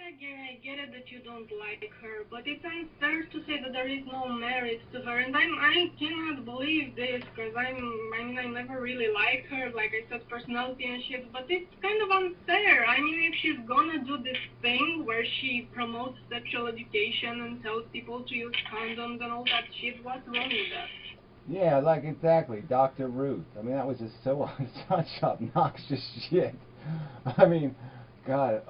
I get it that you don't like her, but it's unfair to say that there is no merit to her, and I cannot believe this, because I mean, I never really liked her, like I said, personality and shit, but it's kind of unfair. I mean, if she's gonna do this thing where she promotes sexual education and tells people to use condoms and all that shit, what's wrong with that? Yeah, like exactly, Dr. Ruth. I mean, that was just so such obnoxious shit. I mean, God,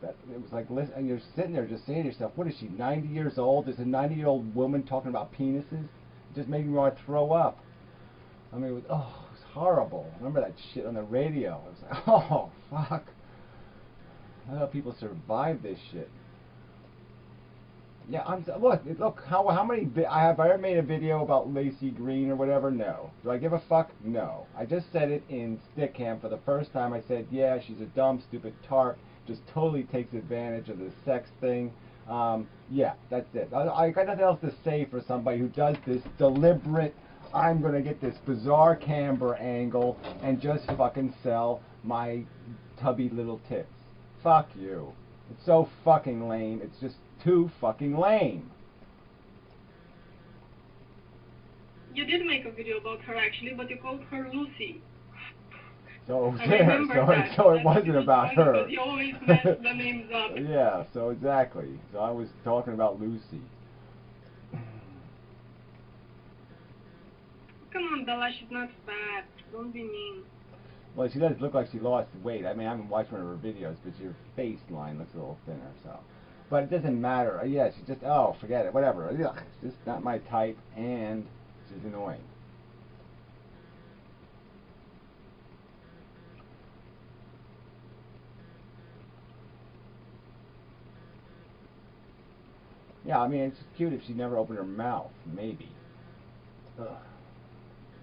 that it was like, listen, and you're sitting there just saying to yourself, what is she, 90 years old? Is a 90-year-old woman talking about penises? It just made me want to throw up. I mean, it was horrible. I remember that shit on the radio. I was like, oh, fuck. How do people survive this shit? Yeah, look, how many, have I ever made a video about Lacey Green or whatever? No. Do I give a fuck? No. I just said it in Stickam for the first time. I said, yeah, she's a dumb, stupid tart, just totally takes advantage of the sex thing. Yeah, that's it. I got nothing else to say for somebody who does this deliberate, I'm going to get this bizarre camber angle and just fucking sell my tubby little tits. Fuck you. It's so fucking lame. It's just too fucking lame. You did make a video about her actually, but you called her Lucy. So I remember that. so it wasn't about her. You always mess the names up. Yeah, so exactly. So I was talking about Lucy. Come on, Bella, she's not fat. Don't be mean. Well, she does look like she lost weight. I mean, I haven't watched one of her videos, but your face line looks a little thinner, so. But it doesn't matter. Yeah, she's just, forget it, whatever. Ugh, it's just not my type, and she's annoying. Yeah, I mean, it's cute if she never opened her mouth, maybe. Ugh.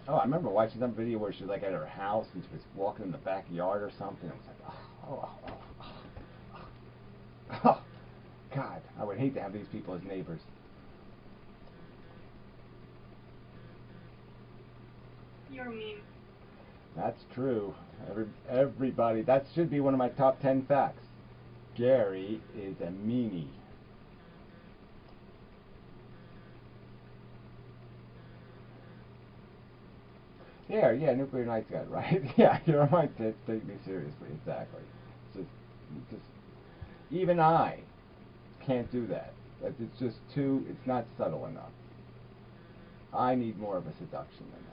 Oh, I remember watching some video where she was like at her house and she was walking in the backyard or something. It was like, oh, God, I would hate to have these people as neighbors. You're mean. That's true. Everybody, that should be one of my top 10 facts. Gary is a meanie. Yeah, nuclear night guy, right? Yeah, you're right to take me seriously, exactly. Just, even I can't do that. It's just too, it's not subtle enough. I need more of a seduction than that.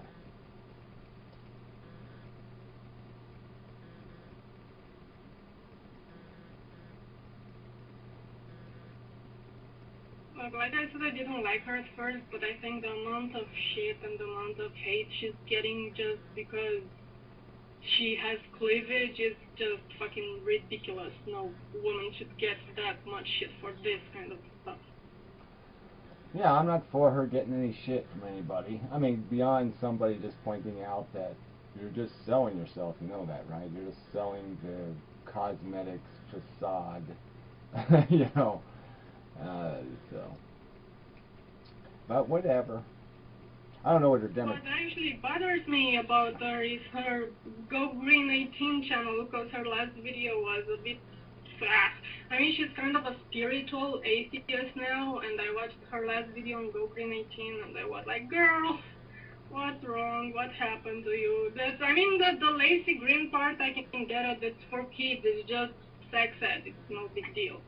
Like I said, I didn't like her at first, but I think the amount of shit and the amount of hate she's getting just because she has cleavage is just fucking ridiculous. No woman should get that much shit for this kind of stuff. Yeah, I'm not for her getting any shit from anybody. I mean, beyond somebody just pointing out that you're just selling yourself, you know that, right? You're just selling the cosmetics facade, you know. So, but whatever. I don't know what her demo. What actually bothers me about her is her Go Green 18 channel, because her last video was a bit fast. I mean, she's kind of a spiritual atheist now, and I watched her last video on Go Green 18, and I was like, girl, what's wrong? What happened to you? I mean, the Lacey Green part, I can get it. It's for kids. It's just sex ed. It's no big deal.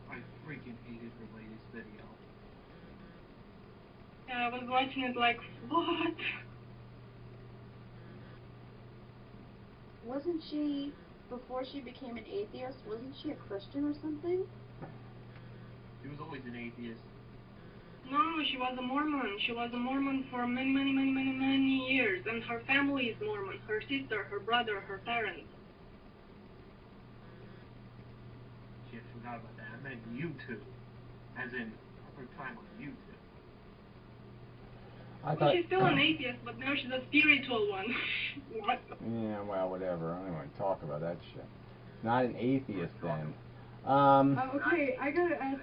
I freaking hated her latest video. Yeah, I was watching it like, what? Wasn't she, before she became an atheist, wasn't she a Christian or something? She was always an atheist. No, she was a Mormon. She was a Mormon for many years, and her family is Mormon. Her sister, her brother, her parents. Shit, forgot about that. I meant YouTube. As in, her time on YouTube. Well, she's still an atheist, but now she's a spiritual one. What? Yeah, well, whatever. I don't want to talk about that shit. Not an atheist, then. Okay, I gotta ask.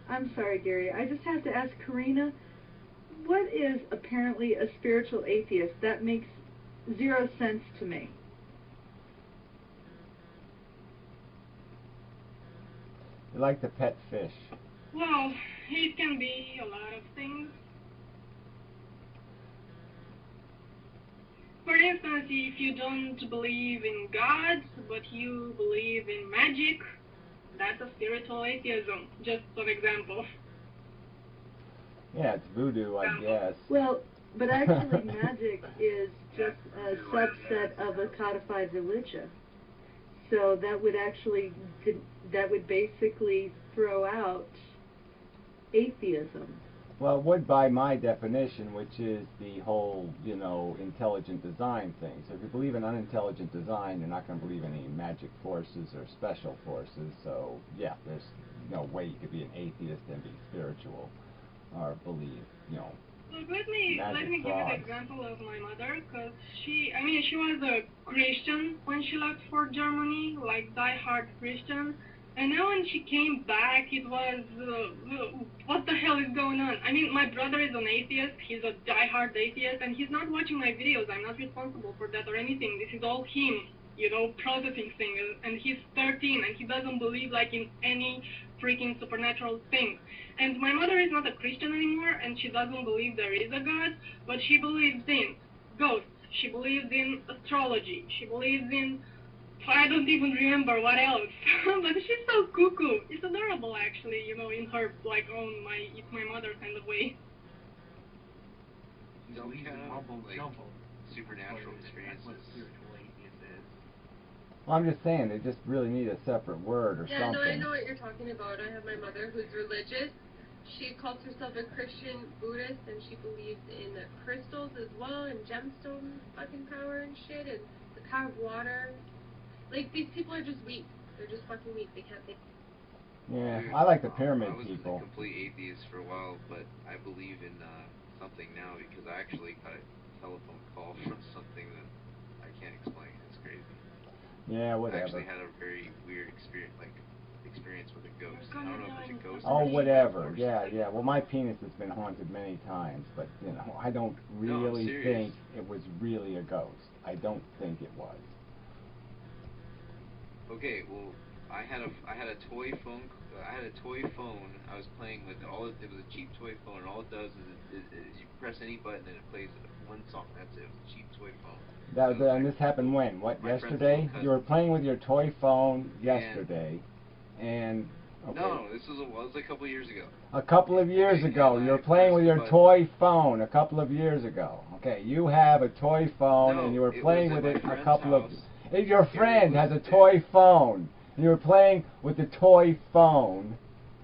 I'm sorry, Gary. I just have to ask Karina, what is apparently a spiritual atheist? That makes zero sense to me. You like to pet fish. Well, it can be a lot of things. For instance, if you don't believe in God, but you believe in magic, that's a spiritual atheism. Just an example. Yeah, it's voodoo, I guess. Well, but actually magic is just a subset of a codified religion. So that would actually, that would basically throw out atheism. Well, it would by my definition, which is the whole, intelligent design thing. So if you believe in unintelligent design, you're not going to believe in any magic forces or special forces. So, yeah, there's no way you could be an atheist and be spiritual or believe, Look, let me give you the example of my mother, because she was a Christian when she left for Germany, like die-hard Christian, and now when she came back, it was, what the hell is going on? I mean, my brother is an atheist, he's a die-hard atheist, and he's not watching my videos. I'm not responsible for that or anything. This is all him, processing things, and he's 13, and he doesn't believe, like, in any freaking supernatural thing. And my mother is not a Christian anymore, and she doesn't believe there is a God, but she believes in ghosts, she believes in astrology, she believes in, I don't even remember what else, but she's so cuckoo. It's adorable, actually, in her, like, it's my mother kind of way. Don't We even have, mumble like, jumble. supernatural That's experiences. what spiritual atheist is. Well, I'm just saying, they just really need a separate word or Yeah, no, I something. know what you're talking about. I have my mother who's religious. She calls herself a Christian Buddhist, and she believes in crystals as well, and gemstone fucking power and shit, and the power of water. Like, these people are just weak. They're just fucking weak. They can't think. Yeah, I like the pyramid I was people. a complete atheist for a while, but I believe in something now because I actually got a telephone call from something that I can't explain. It's crazy. Yeah, I whatever. actually had a very weird experience with a ghost. I don't know if it's a ghost. Oh, or whatever. or Yeah, something. yeah. Well, my penis has been haunted many times, but, I don't really serious. think it was really a ghost. I don't think it was. Okay, well, I had a toy phone. I was playing with it was a cheap toy phone, and all it does is you press any button and it plays one song. That's it. It was a cheap toy phone. And this happened when? What, My friend's yesterday? little You were cousin. playing with your toy phone yesterday, and okay. No, this was a couple years ago. A couple of years ago, and you were I playing pressed with the your button. toy phone a couple of years ago. Okay, you have a toy phone, No, and you were it playing was with at it my a friend's couple of... house. Your friend has a was- toy phone, and you were playing with the toy phone.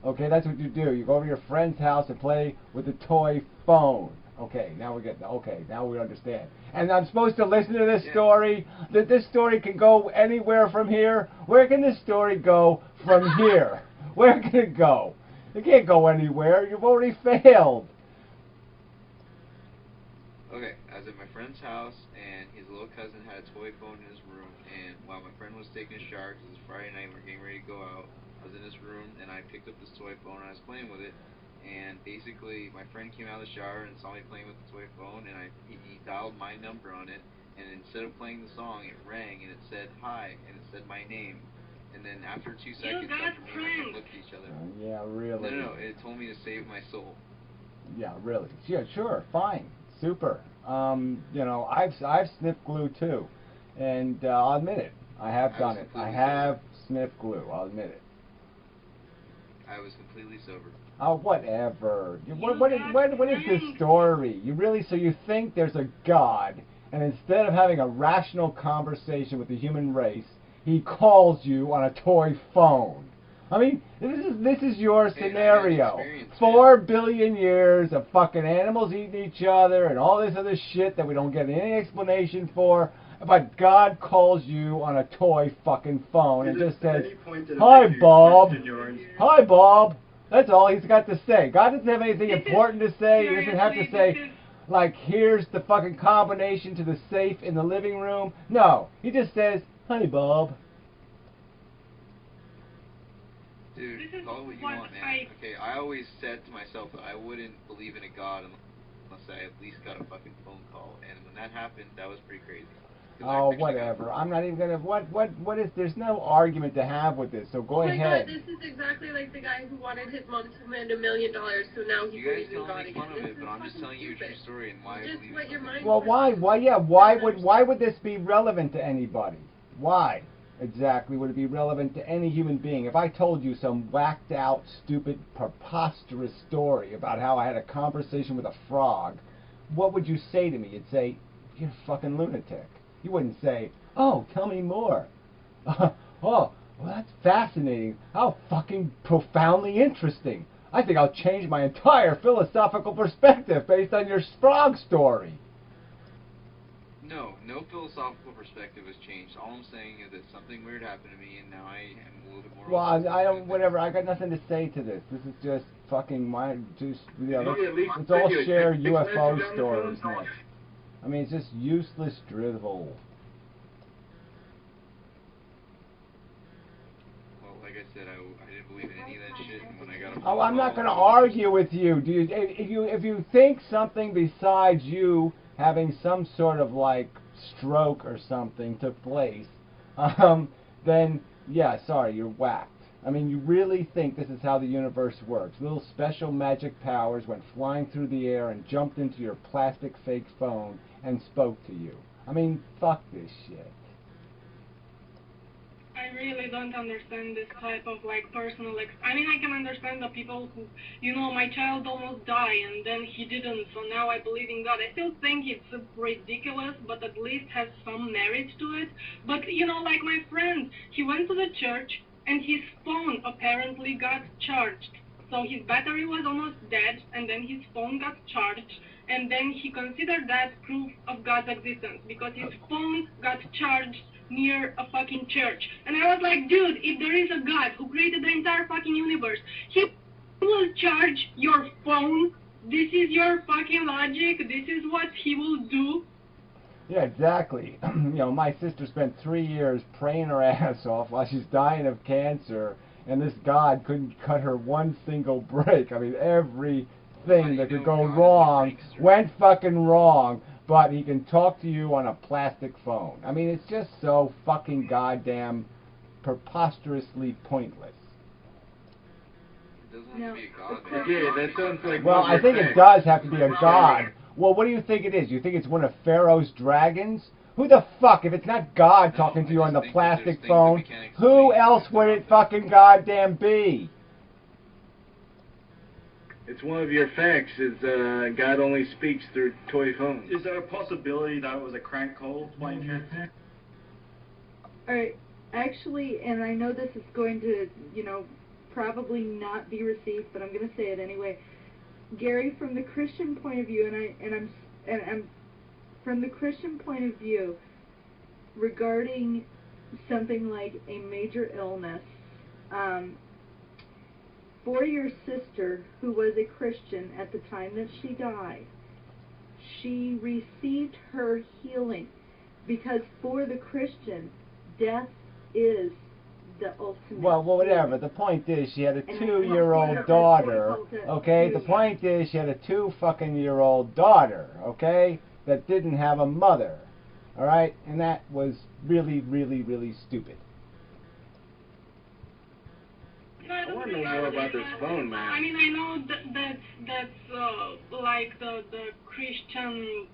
Okay, that's what you do. You go over to your friend's house and play with the toy phone. Okay, now we understand. And I'm supposed to listen to this story? That this story can go anywhere from here? Where can this story go from here? Where can it go? It can't go anywhere. You've already failed. Okay, I was at my friend's house, and his little cousin had a toy phone in his room, and while my friend was taking a shower, because it was Friday night, we were getting ready to go out, I was in his room, and I picked up this toy phone, and I was playing with it, and basically, my friend came out of the shower and saw me playing with the toy phone, and he dialed my number on it, and instead of playing the song, it rang, and it said, hi, and it said my name. And then after 2 seconds, got after me and my friend pranked. looked at each other. Yeah, really. No, it told me to save my soul. Yeah, really. Yeah, sure, fine, super. I've sniffed glue too, and I'll admit it. I have done it. I have sniffed glue. I'll admit it. I was completely sober. Oh, whatever. What is this story? So you think there's a God, and instead of having a rational conversation with the human race, he calls you on a toy phone. I mean, this is your scenario. 4 billion years of fucking animals eating each other and all this other shit that we don't get any explanation for. But God calls you on a toy fucking phone and just says, "Hi, Bob. Hi, Bob." That's all he's got to say. God doesn't have anything important to say. He doesn't have to say, like, here's the fucking combination to the safe in the living room. No, he just says, "Hi, Bob." Dude, call it what you want, man. Okay, I always said to myself that I wouldn't believe in a God unless I at least got a fucking phone call. And when that happened, that was pretty crazy. Oh, whatever. I'm not even gonna. What is? There's no argument to have with this. So go oh my ahead. God, this is exactly like the guy who wanted his mom to command $1 million, so now he You guys believes in tell God me again. fun of This it, is but I'm just fucking telling you a true stupid. story and why I Just believe let your something. mind Well, why? Yeah. Why would this be relevant to anybody? Why exactly would it be relevant to any human being? If I told you some whacked out, stupid, preposterous story about how I had a conversation with a frog, what would you say to me? You'd say, "You're a fucking lunatic." You wouldn't say, "Oh, tell me more." Oh, well, that's fascinating. How fucking profoundly interesting. I think I'll change my entire philosophical perspective based on your frog story. No philosophical perspective has changed. All I'm saying is that something weird happened to me, and now I am a little bit more. Well, I don't. Whatever. I got nothing to say to this. This is just fucking my. Just let's all share UFO stories next. I mean, it's just useless drivel. Well, like I said, I didn't believe in any of that shit, and when I got a Oh, I'm not going to argue with you. Do you? If you think something besides you having some sort of like stroke or something took place, then yeah, sorry, you're whacked. I mean, you really think this is how the universe works? Little special magic powers went flying through the air and jumped into your plastic fake phone and spoke to you. I mean, fuck this shit. I really don't understand this type of like personal I mean, I can understand the people who, you know, my child almost died and then he didn't, so now I believe in God. I still think it's ridiculous, but at least has some merit to it. But, you know, like my friend, he went to the church and his phone apparently got charged. So his battery was almost dead, and then his phone got charged, and then he considered that proof of God's existence because his phone got charged near a fucking church. And I was like, dude, if there is a God who created the entire fucking universe, he will charge your phone. This is your fucking logic. This is what he will do. Yeah, exactly. You know, my sister spent 3 years praying her ass off while she's dying of cancer, and this God couldn't cut her one single break. I mean, everything that could go wrong went fucking wrong, but he can talk to you on a plastic phone. I mean, it's just so fucking goddamn preposterously pointless. It doesn't have to be a god. Yeah, that sounds like. Well, I think it does have to be a god. Well, what do you think it is? You think it's one of Pharaoh's dragons? Who the fuck, if it's not God talking to you on the plastic phone, who else would it fucking goddamn be? It's one of your facts, is God only speaks through toy phones. Is there a possibility that it was a crank call by chance? Alright, actually, and I know this is going to, you know, probably not be received, but I'm going to say it anyway. Gary, from the Christian point of view, and I'm from the Christian point of view, regarding something like a major illness, for your sister, who was a Christian at the time that she died, she received her healing, because for the Christian, death is the ultimate. Well, whatever. The point is, she had a 2-year-old daughter. Okay. The point is, she had a 2-fucking-year-old daughter. Okay, that didn't have a mother. All right, and that was really, really, really stupid. I want to know more about this phone, man. I mean, I know that's like the Christian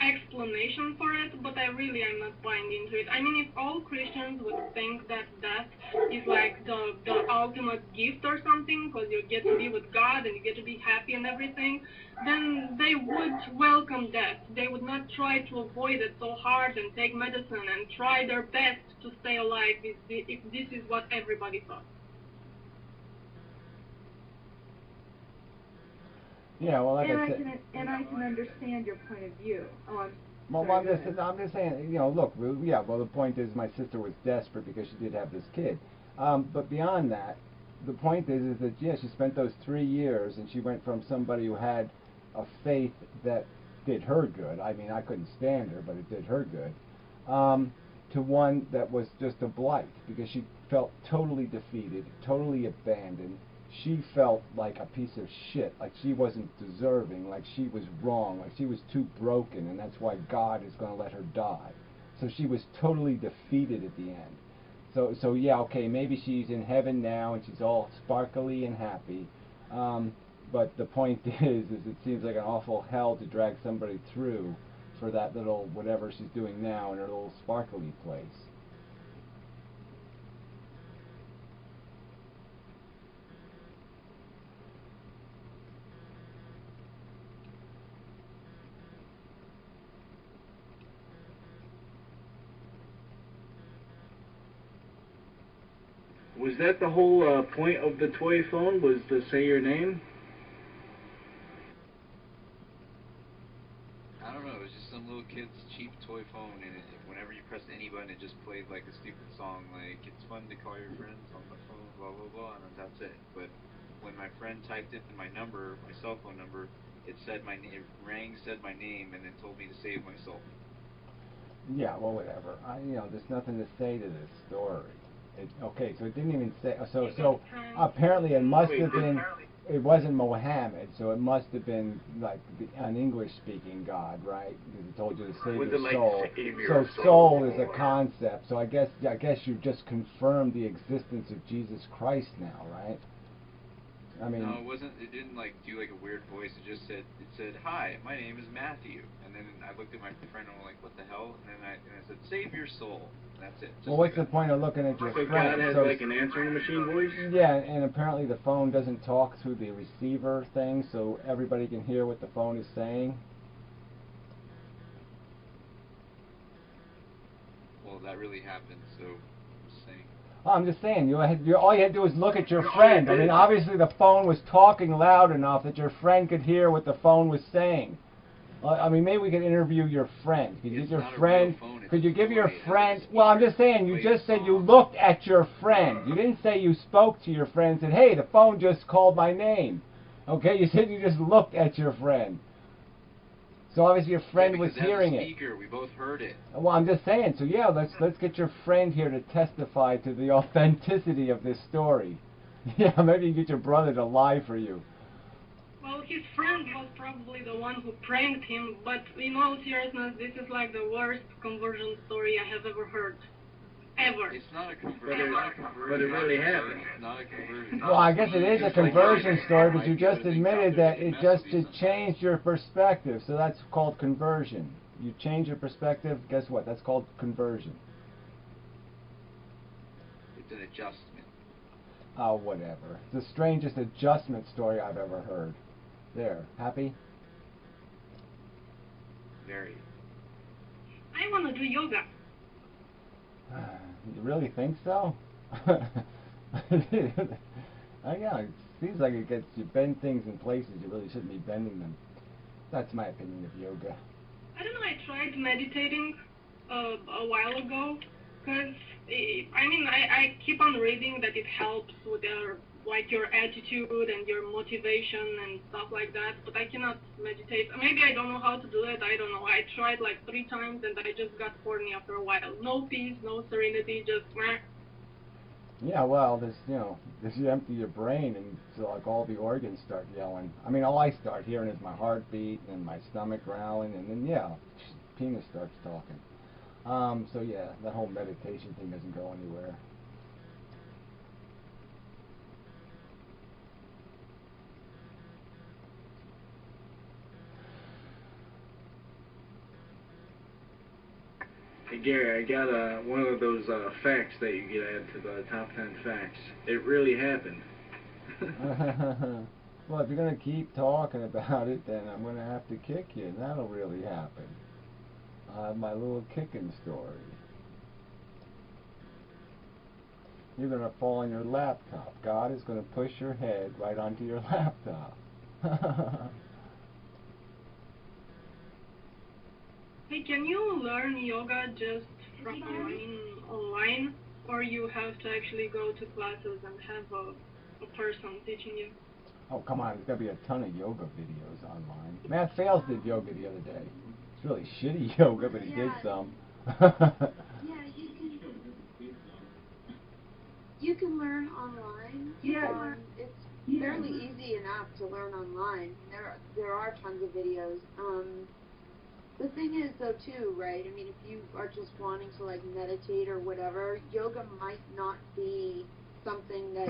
explanation for it, but I really am not buying into it. I mean, if all Christians would think that death is like the ultimate gift or something, because you get to be with God and you get to be happy and everything, then they would welcome death. They would not try to avoid it so hard and take medicine and try their best to stay alive if this is what everybody thought. Yeah, well, like and I said, I can understand your point of view. Well, I'm just saying, you know, look, yeah, well, the point is my sister was desperate because she did have this kid. But beyond that, the point is that, yeah, she spent those 3 years, and she went from somebody who had a faith that did her good, I mean, I couldn't stand her, but it did her good, to one that was just a blight, because she felt totally defeated, totally abandoned. She felt like a piece of shit, like she wasn't deserving, like she was wrong, like she was too broken, and that's why God is going to let her die. So she was totally defeated at the end. So yeah, okay, maybe she's in heaven now and she's all sparkly and happy. But the point is it seems like an awful hell to drag somebody through for that little whatever she's doing now in her little sparkly place. Was that the whole point of the toy phone, was to say your name? I don't know, it was just some little kid's cheap toy phone, and whenever you pressed any button, it just played like a stupid song, like, it's fun to call your friends on the phone, blah, blah, blah, and that's it. But when my friend typed in my number, my cell phone number, it said my name, rang, said my name, and then told me to save myself. Yeah, well, whatever. There's nothing to say to this story. Okay, so it didn't even say. So apparently it must have been. It wasn't Mohammed, so it must have been like an English-speaking God, right? Because it told you to save your soul. So soul is a concept. So I guess you just confirmed the existence of Jesus Christ now, right? I mean, no, it wasn't. It didn't like do like a weird voice. It said, "Hi, my name is Matthew." And then I looked at my friend and I'm like, "What the hell?" And then I said, "Save your soul." And that's it. Well, what's the point of looking at your So friend? God has like an answering machine voice? Yeah, and apparently the phone doesn't talk through the receiver thing, so everybody can hear what the phone is saying. Well, that really happened. So I'm just saying. Oh, I'm just saying, all you had to do was look at your friend. I mean, obviously the phone was talking loud enough that your friend could hear what the phone was saying. I mean, maybe we could interview your friend. Could you give your friend? Could you give your friend? Well, I'm just saying. You just said you looked at your friend. You didn't say you spoke to your friend and said, "Hey, the phone just called my name." Okay, you said you just looked at your friend. So obviously your friend was hearing it. We both heard it. Well, I'm just saying. So yeah, let's get your friend here to testify to the authenticity of this story. Yeah, maybe you can get your brother to lie for you. Well, his friend was probably the one who pranked him, but in all seriousness, this is like the worst conversion story I have ever heard. Ever. It's not a conversion. But it really happened. It's not a conversion. Well, I guess it is a conversion story, but you just admitted that it changed your perspective, so that's called conversion. You change your perspective, guess what? That's called conversion. It's an adjustment. Oh, whatever. It's the strangest adjustment story I've ever heard. There. Happy? Very. I want to do yoga. You really think so? Yeah, it seems like it gets you bend things in places you really shouldn't be bending them. That's my opinion of yoga. I don't know, I tried meditating a while ago, because, I keep on reading that it helps with your attitude and your motivation and stuff like that, but I cannot meditate. Maybe I don't know how to do it, I don't know. I tried like 3 times and I just got horny after a while. No peace, no serenity, just meh. Yeah, well, this you empty your brain and so like all the organs start yelling. I mean, all I start hearing is my heartbeat and my stomach growling, and then yeah, penis starts talking. So yeah, that whole meditation thing doesn't go anywhere. Hey Gary, I got one of those facts that you get added to the top 10 facts. It really happened. Well, if you're going to keep talking about it, then I'm going to have to kick you, and that'll really happen. I'll have my little kicking story. You're going to fall on your laptop. God is going to push your head right onto your laptop. Hey, can you learn yoga just from online, or you have to actually go to classes and have a person teaching you? Oh, come on, there's got to be a ton of yoga videos online. Matt Fales did yoga the other day. It's really shitty yoga, but he did some. Yeah, you can learn online. Yeah. It's fairly easy enough to learn online. There are tons of videos. The thing is, though, too, right? I mean, if you are just wanting to like meditate or whatever, yoga might not be something that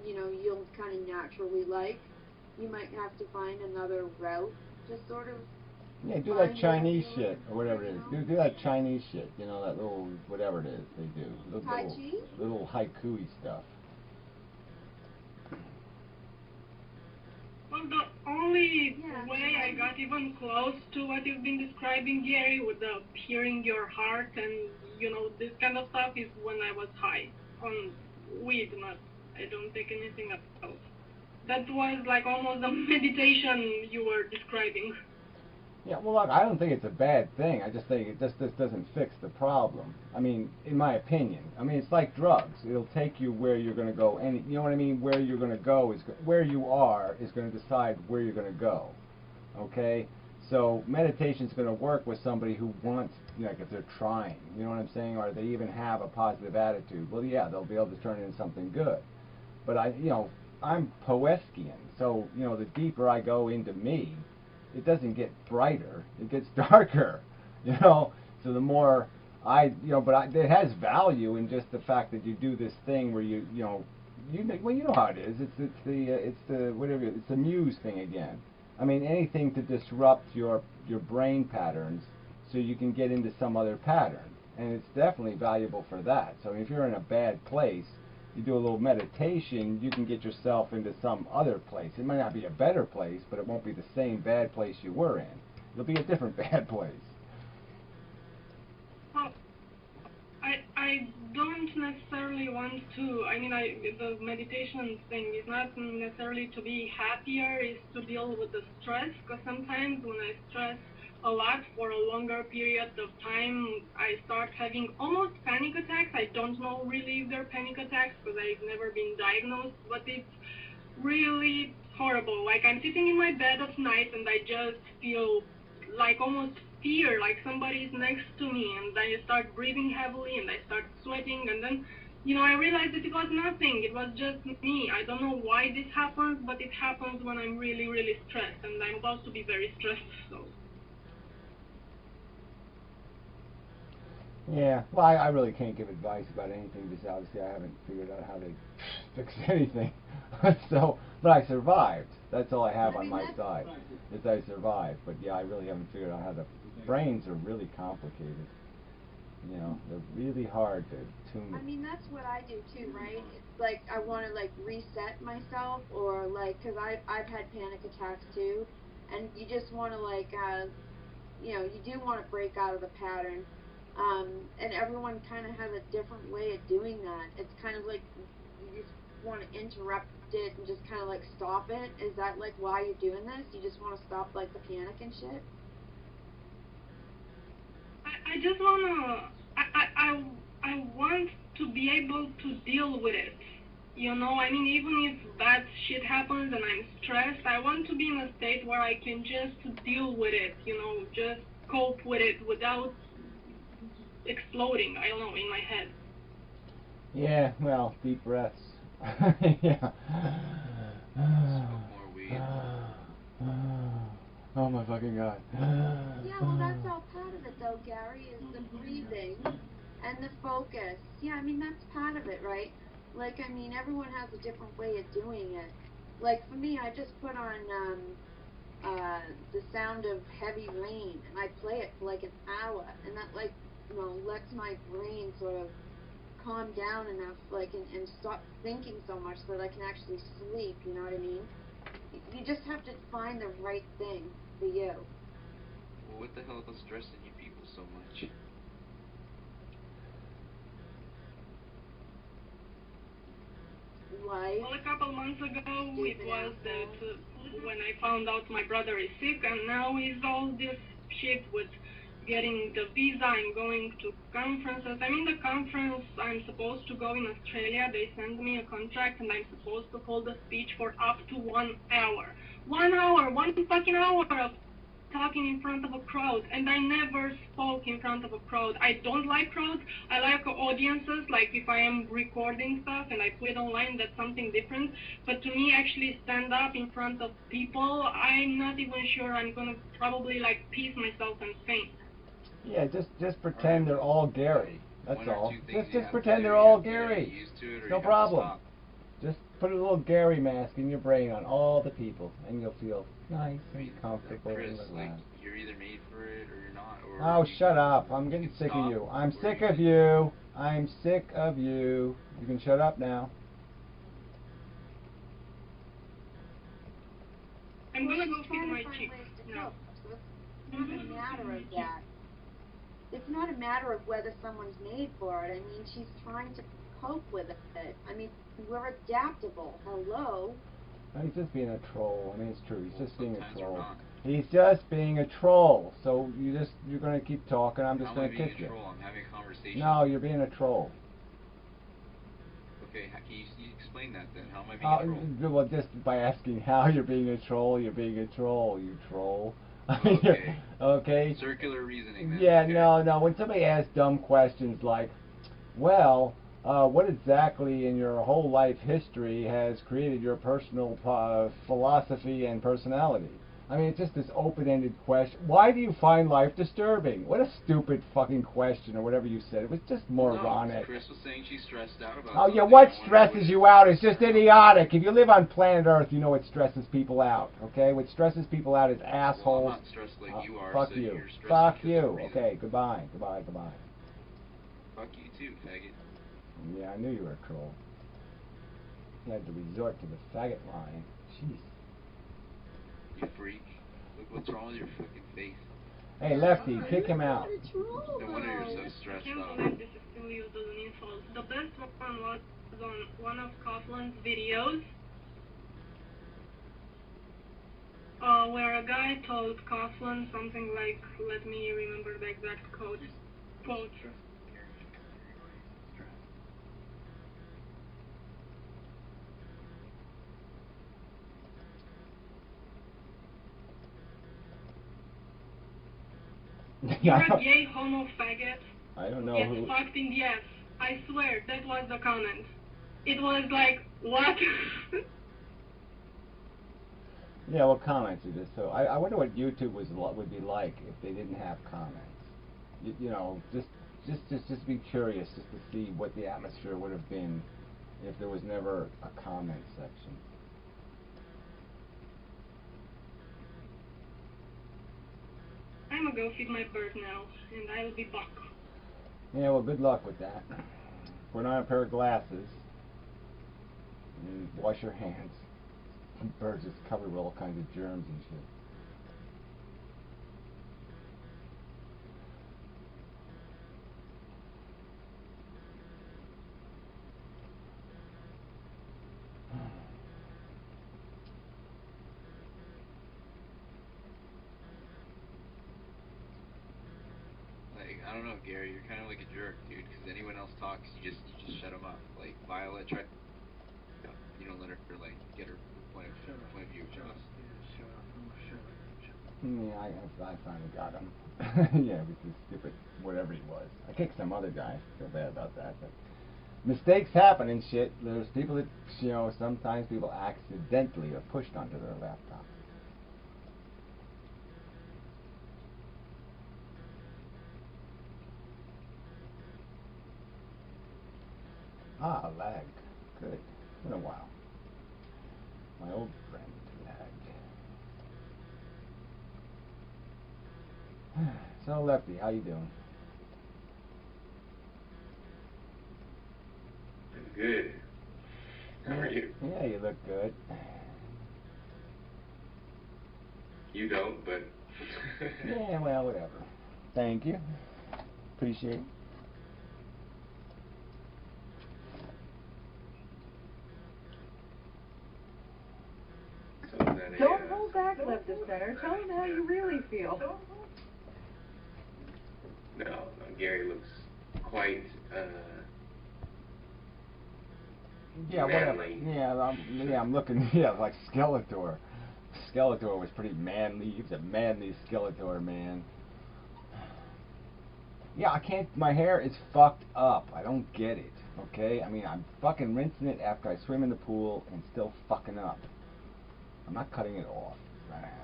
you'll kind of naturally like. You might have to find another route to sort of. Yeah, do that Chinese shit or whatever it is. Do that Chinese shit. You know, that little whatever it is they do. Tai Chi? Little haiku-y stuff. Well, the only way I got even close to what you've been describing, Gary, with the hearing your heart and, this kind of stuff is when I was high on weed, I don't take anything else. That was like almost the meditation you were describing. Yeah, well, look, I don't think it's a bad thing. I just think it just doesn't fix the problem. I mean, in my opinion. I mean, it's like drugs. It'll take you where you're going to go. And you know what I mean? Where you're going to go is where you are is going to decide where you're going to go. Okay? So meditation's going to work with somebody who wants, like if they're trying, you know what I'm saying? Or they even have a positive attitude. Well, yeah, they'll be able to turn it into something good. But I'm Poeskian. So, the deeper I go into me, it doesn't get brighter, it gets darker, so the more it has value in just the fact that you do this thing where you know how it is, it's the muse thing again. I mean, anything to disrupt your brain patterns so you can get into some other pattern, and it's definitely valuable for that. So if you're in a bad place, you do a little meditation, you can get yourself into some other place. It might not be a better place, but it won't be the same bad place you were in. It'll be a different bad place. Well, I don't necessarily want to, the meditation thing is not necessarily to be happier, it's to deal with the stress, because sometimes when I stress a lot for a longer period of time, I start having almost panic attacks. I don't know really if they're panic attacks because I've never been diagnosed, but it's really horrible. Like I'm sitting in my bed at night and I just feel like almost fear, like somebody's next to me, and I start breathing heavily and I start sweating, and then I realized that it was nothing, it was just me. I don't know why this happens, but it happens when I'm really, really stressed, and I'm about to be very stressed, so. Yeah, well, I really can't give advice about anything because obviously I haven't figured out how to fix anything. So, but I survived. That's all I have on my side, is I survived. But yeah, I really haven't figured out how to. Brains are really complicated. They're really hard to tune. I mean, that's what I do too, right? It's like I want to like reset myself, or like, because I've had panic attacks too, and you just want to like, you do want to break out of the pattern. And everyone kind of has a different way of doing that. It's kind of like you just want to interrupt it and just kind of like stop it. Is that like why you're doing this? You just want to stop like the panic and shit? I just wanna, I want to be able to deal with it. Even if bad shit happens and I'm stressed, I want to be in a state where I can just deal with it, just cope with it without exploding, I don't know, in my head. Yeah, well, deep breaths. Yeah. Smoke more weed. Oh my fucking god. Yeah, well, that's all part of it, though, Gary, is the breathing and the focus. Yeah, I mean, that's part of it, right? Like, I mean, everyone has a different way of doing it. Like, for me, I just put on the sound of heavy rain, and I play it for like an hour, and that, like, lets my brain sort of calm down enough, like, and stop thinking so much so that I can actually sleep, you know what I mean? You just have to find the right thing for you. Well, what the hell is stressing you people so much? Life. Well, a couple months ago, it was that when I found out my brother is sick, and now he's all this shit with getting the visa and going to conferences. The conference I'm supposed to go in Australia, they send me a contract, and I'm supposed to hold a speech for up to 1 hour. 1 hour, 1 fucking hour of talking in front of a crowd, and I never spoke in front of a crowd. I don't like crowds. I like audiences, like if I am recording stuff and I put it online, that's something different. But to me, actually stand up in front of people, I'm not even sure. I'm gonna probably like piss myself and faint. Yeah, just pretend they're all Gary. That's One or all. two things Just you pretend have to they're do. all You have to Gary. get used to it, or No you problem. Have to stop. Just put a little Gary mask in your brain on all the people, and you'll feel nice I mean, and comfortable Chris, and like, relaxed. you're either made for it or you're not. Or Oh, you shut can- up. I'm you getting can sick stop, of you. I'm or sick you of can- you. I'm sick of you. You can shut up now. I'm Well, gonna she's go feed trying to my find chick. ways to No. cope, so it's not a matter of that. It's not a matter of whether someone's made for it. I mean, she's trying to cope with it. I mean, we're adaptable. Hello. No, he's just being a troll. I mean, it's true. He's Well, just being a sometimes we're troll. not. He's just being a troll. So you're gonna keep talking. I'm just How gonna am I being kick a you. troll? I'm having a conversation. No, you're being a troll. Okay, can you explain that then? How am I being a troll? Well, just by asking how you're being a troll, you're being a troll. You troll. I mean, Okay. okay. Circular reasoning then. Yeah, okay. no. When somebody asks dumb questions like, well, what exactly in your whole life history has created your personal philosophy and personality? I mean, it's just this open-ended question. Why do you find life disturbing? What a stupid fucking question, or whatever you said. It was just moronic. No, Chris was saying she's stressed out about Oh yeah, something. what I wonder stresses it you is. out is just idiotic. If you live on planet Earth, you know what stresses people out. Okay, what stresses people out is assholes. Well, I'm not stressed like you are. Fuck so you. You're stressing Fuck for you. some reason. Okay, goodbye. Goodbye. Fuck you too, faggot. Yeah, I knew you were a troll. You had to resort to the faggot line. Jeez. You freak. Look what's wrong with your fucking face. Hey, Lefty, kick him out. No wonder you're so I stressed can't out. believe this is still used as an insult. The best one was on one of Coughlin's videos, where a guy told Coughlin something like, let me remember the exact quote. You're a gay homo faggot. I don't know Get who. fucked in the ass. I swear, that was the comment. It was like, what? Yeah, well, comments are just so. I wonder what YouTube would be like if they didn't have comments. You know, just be curious, just to see what the atmosphere would have been if there was never a comment section. I'm gonna go feed my bird now, and I'll be back. Yeah, well, good luck with that. Put on a pair of glasses and wash your hands. Birds is covered with all kinds of germs and shit. Like, I don't know, Gary, you're kind of like a jerk, dude, because anyone else talks, you just shut them up. Like, Violet tried, you don't let her, like, get her point of view across. Yeah, I finally got him. Yeah, with this stupid whatever he was. I kicked some other guy. Feel bad about that, but mistakes happen and shit. There's people that, you know, sometimes people accidentally are pushed onto their laptop. Ah, lag. Good. It's been a while. My old friend lag. So, Lefty, how you doing? Good. How are you? Yeah, you look good. You don't, but... Yeah, well, whatever. Thank you. Appreciate it. So is that a, Don't hold back, left of center. Tell him how you really feel. No, Gary looks quite, Yeah, whatever. manly. Yeah, I'm looking. Yeah, like Skeletor. Skeletor was pretty manly. He was a manly Skeletor, man. Yeah, I can't. My hair is fucked up. I don't get it. Okay? I mean, I'm fucking rinsing it after I swim in the pool and still fucking up. I'm not cutting it off. It's not happening.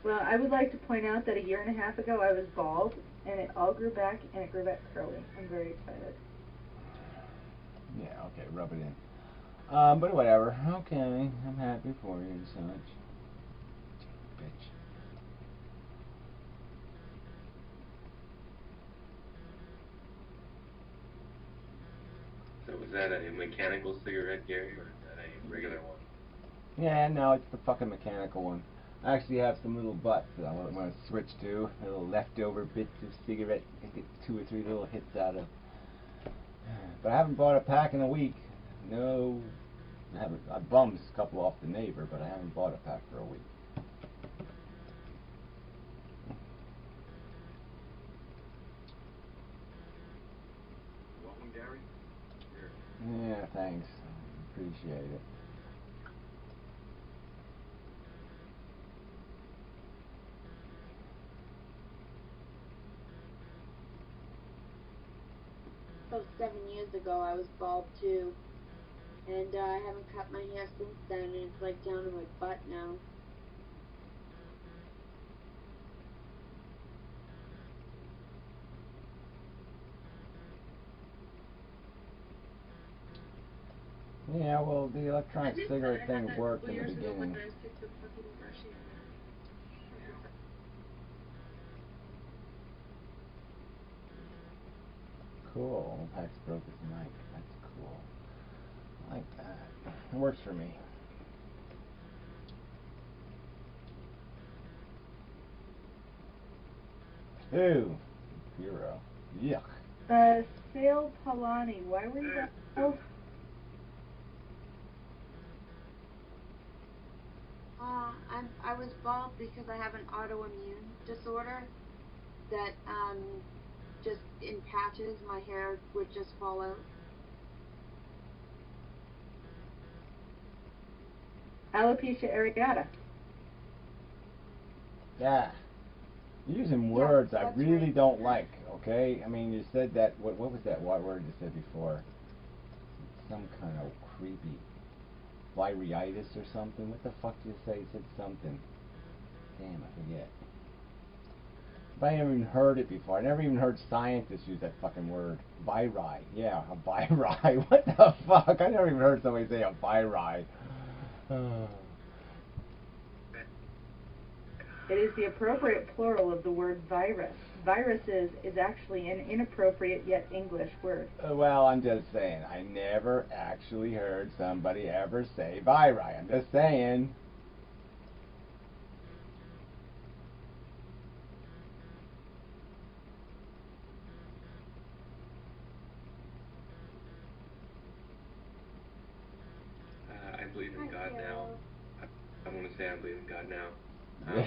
Well, I would like to point out that a year and a half ago I was bald, and it all grew back, and it grew back curly. I'm very excited. Yeah, okay, rub it in. But whatever. Okay, I'm happy for you and such. Bitch. So was that a mechanical cigarette, Gary, or is that a regular one? Yeah, no, it's the fucking mechanical one. I actually have some little butts that I want to switch to. Little leftover bits of cigarette. I can get 2 or 3 little hits out of. But I haven't bought a pack in a week. No, I haven't. I bummed a couple off the neighbor, but I haven't bought a pack for a week. Welcome, Gary. Here. Yeah, thanks. Appreciate it. About 7 years ago, I was bald too, and I haven't cut my hair since then, and it's like down to my butt now. Yeah, well, the electronic I just cigarette thought I had thing that worked in the years ago when beginning. I was sick of fucking brushing my hair. Cool. Pax broke his mic. That's cool. I like that. It works for me. Ew. Hero. Yuck. Sale Palani, why were you bald? I was bald because I have an autoimmune disorder that, just in patches, my hair would just fall out. Alopecia areata. Yeah. You're using Yeah, words I that's really right. don't like, okay? I mean, you said that, what was that word you said before? Some kind of creepy virus or something. What the fuck did you say? You said something. Damn, I forget. I never even heard it before. I never even heard scientists use that fucking word. Viri. Yeah, a viri. What the fuck? I never even heard somebody say a viri. It is the appropriate plural of the word virus. Viruses is actually an inappropriate yet English word. Well, I'm just saying. I never actually heard somebody ever say viri. I'm just saying. I believe in God now. I want to say I believe in God now.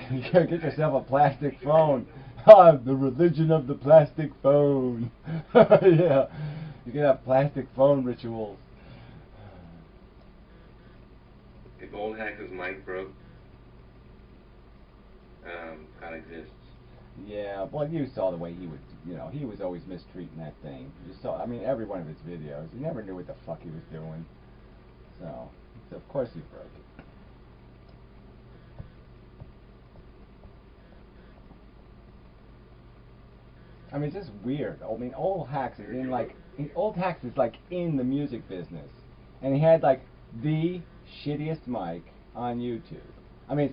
You gotta get yourself a plastic phone. Ah, the religion of the plastic phone. Yeah, you can have plastic phone rituals. If old Hax's mic broke, God exists. Yeah, well, you saw the way he would, he was always mistreating that thing. You saw, I mean, every one of his videos. You never knew what the fuck he was doing. So of course he broke it. I mean, it's just weird. I mean, old Hacks is in the music business, and he had like the shittiest mic on YouTube. I mean,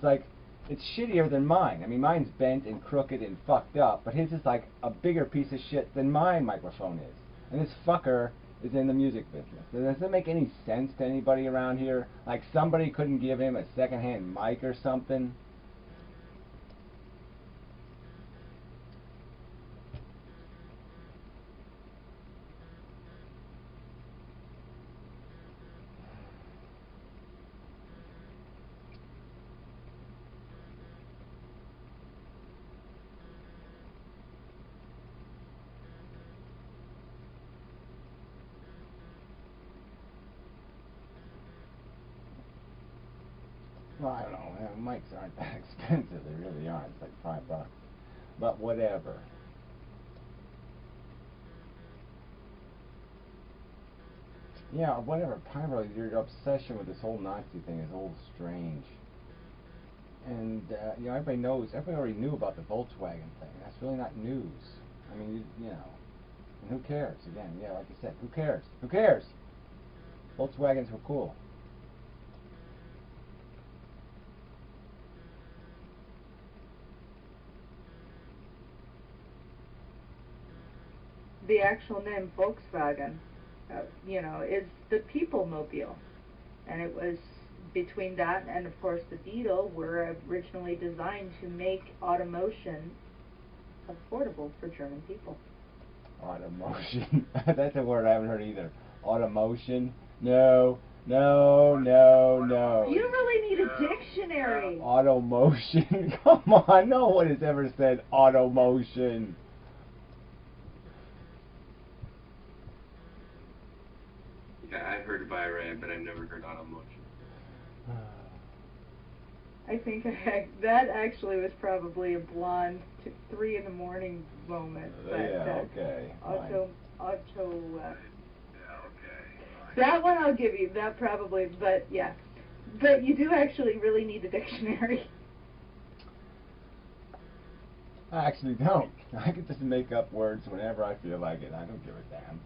it's shittier than mine. I mean, mine's bent and crooked and fucked up, but his is like a bigger piece of shit than my microphone is. And this fucker is in the music business. Does that make any sense to anybody around here? Like somebody couldn't give him a secondhand mic or something? Well, I don't know. Mics aren't that expensive. They really aren't. It's like $5. But whatever. Yeah, whatever. Pyro, your obsession with this whole Nazi thing is a little strange. And, you know, everybody already knew about the Volkswagen thing. That's really not news. I mean, you know, and who cares? Again, yeah, like I said, who cares? Who cares? Volkswagens were cool. The actual name Volkswagen, you know, is the people mobile. And it was between that and, of course, the Beetle were originally designed to make automotion affordable for German people. Automotion. That's a word I haven't heard either. Automotion. No, no, no, no. You really need a dictionary. Automotion. Come on, no one has ever said automotion. Yeah, I've heard Byram, but I've never heard automotion. I think that actually was probably a blonde 3 in the morning moment. But, yeah, okay. Auto. Yeah, okay. That one I'll give you. That probably, but yeah. But you do actually really need a dictionary. I actually don't. I can just make up words whenever I feel like it. I don't give a damn.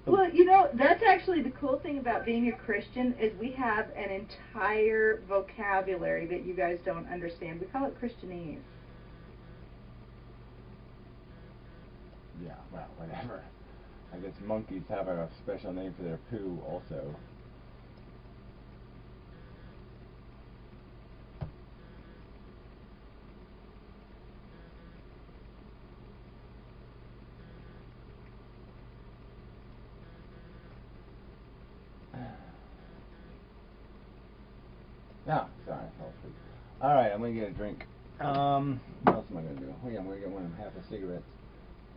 Well, you know, that's actually the cool thing about being a Christian is we have an entire vocabulary that you guys don't understand. We call it Christianese. Yeah, well, whatever. I guess monkeys have a special name for their poo also. No, sorry, I fell asleep. Alright, I'm gonna get a drink. What else am I gonna do? Oh yeah, I'm gonna get half a cigarette.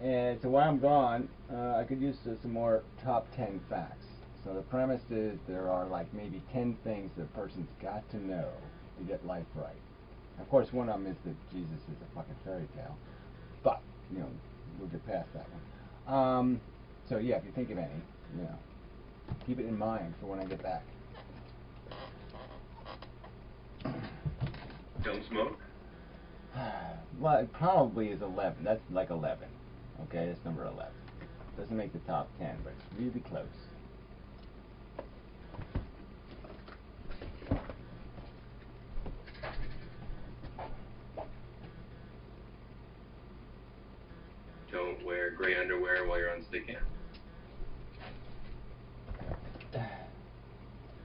And so while I'm gone, I could use some more top 10 facts. So the premise is there are like maybe 10 things that a person's got to know to get life right. Of course, one of them is that Jesus is a fucking fairy tale. But, you know, we'll get past that one. So yeah, if you think of any, you know, keep it in mind for when I get back. Don't smoke? Well, it probably is 11. That's like 11. Okay, that's number 11. Doesn't make the top 10, but it's really close. Don't wear gray underwear while you're on stick camp?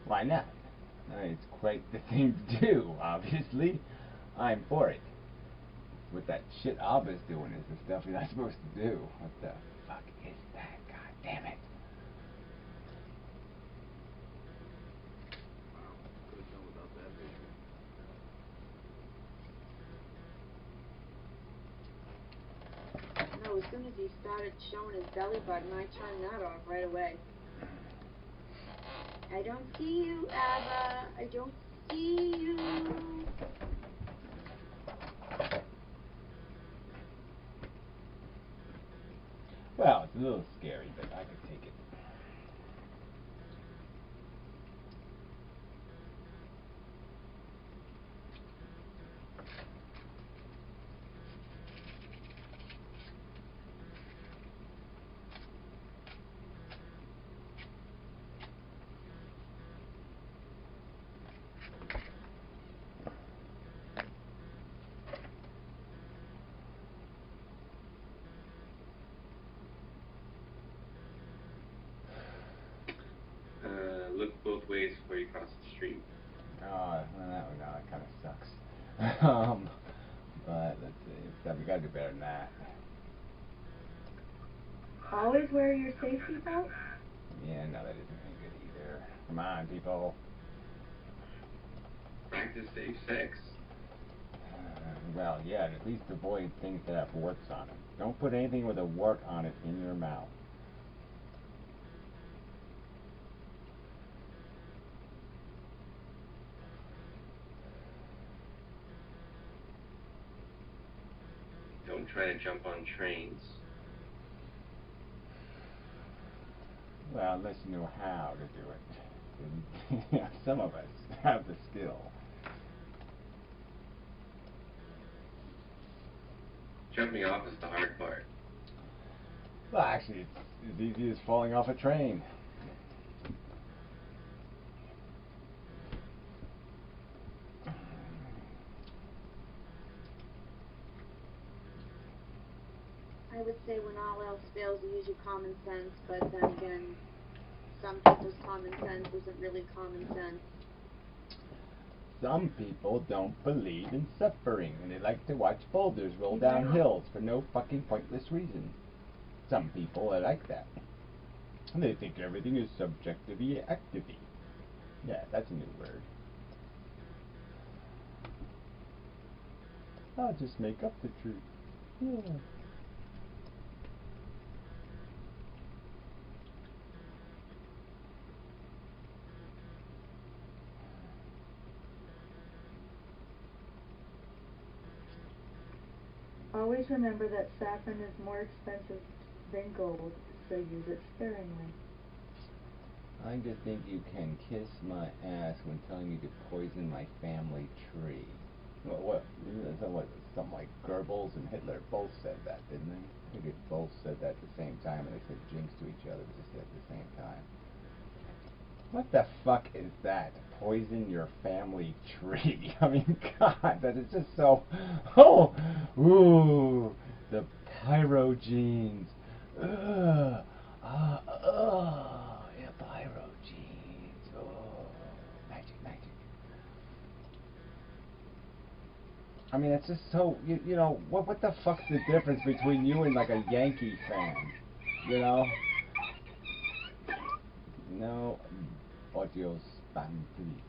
Why not? It's quite the thing to do, obviously. I'm for it. What that shit Abba's doing is the stuff you're not supposed to do. What the fuck is that? God damn it. Wow, could've done without that visual. No, as soon as he started showing his belly button, I turned that off right away. I don't see you, Abba. I don't see you. Well, it's a little scary, but I could take it. Look both ways before you cross the street. Well, that kind of sucks. But let's see. We gotta do better than that. Always wear your safety belt? Yeah, no, that isn't any good either. Come on, people. Practice safe sex. Well, yeah, and at least avoid things that have warts on them. Don't put anything with a wart on it in your mouth. I'm trying to jump on trains. Well, unless you know how to do it. Yeah, some of us have the skill. Jumping off is the hard part. Well, actually, it's as easy as falling off a train. I would say when all else fails, you use your common sense, but then again, some people's common sense isn't really common sense. Some people don't believe in suffering, and they like to watch boulders roll down hills for no fucking pointless reason. Some people are like that. And they think everything is subjectively actively. Yeah, that's a new word. I'll just make up the truth. Yeah. Always remember that saffron is more expensive than gold, so use it sparingly. I just think you can kiss my ass when telling me to poison my family tree. What? Something like Goebbels and Hitler both said that, didn't they? I think they both said that at the same time, and they said jinx to each other, but they said at the same time. What the fuck is that? Poison your family tree. I mean, God, that is just so... Oh! Ooh! The pyro genes. Ugh! Yeah, pyro genes. Oh! Magic, magic. I mean, it's just so... You know, what the fuck's the difference between you and, like, a Yankee fan? You know? No... Audio spam, please.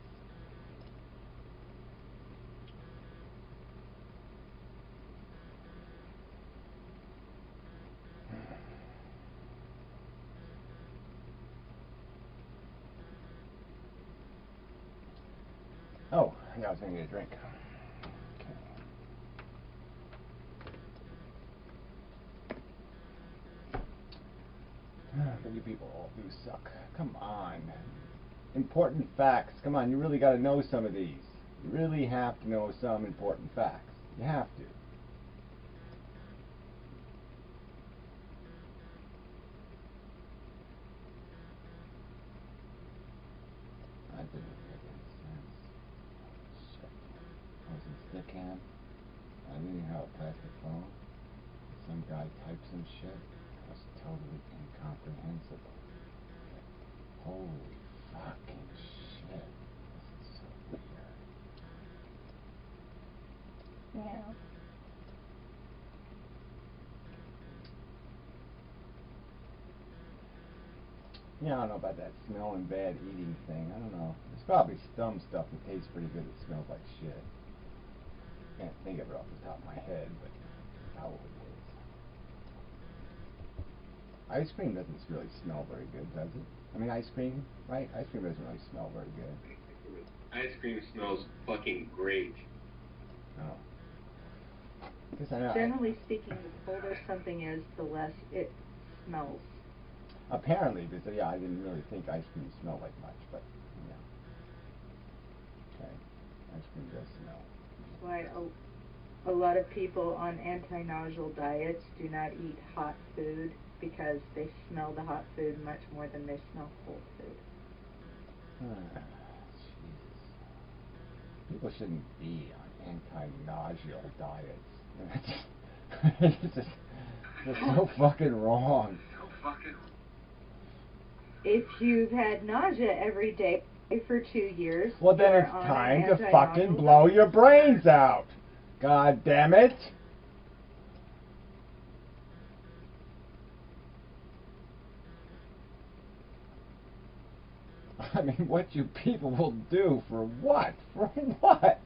Oh, yeah, I was going to get a drink. Okay. But you people all do suck. Come on. Important facts. Come on, you really got to know some of these. You really have to know some important facts. You have to. That didn't make any sense. Shit. I was in stick camp. I didn't even have a plastic phone. Some guy typed some shit. It was totally incomprehensible. Holy fucking shit. This is so weird. Yeah. Yeah, I don't know about that smelling bad eating thing. I don't know. There's probably some stuff that tastes pretty good that smells like shit. Can't think of it off the top of my head, but probably is. Ice cream doesn't really smell very good, does it? I mean, ice cream, right? Ice cream doesn't really smell very good. Ice cream smells fucking great. Oh. Guess I know. Generally speaking, the colder something is, the less it smells. Apparently, because yeah, I didn't really think ice cream smelled like much, but yeah. Okay, ice cream does smell. That's why a lot of people on anti-nausal diets do not eat hot food, because they smell the hot food much more than they smell cold food. Jesus. People shouldn't be on anti-nausal diets. It's just so fucking wrong. If you've had nausea every day for 2 years, well, then it's time to fucking blow your brains out. God damn it. I mean, what you people will do for what? For what?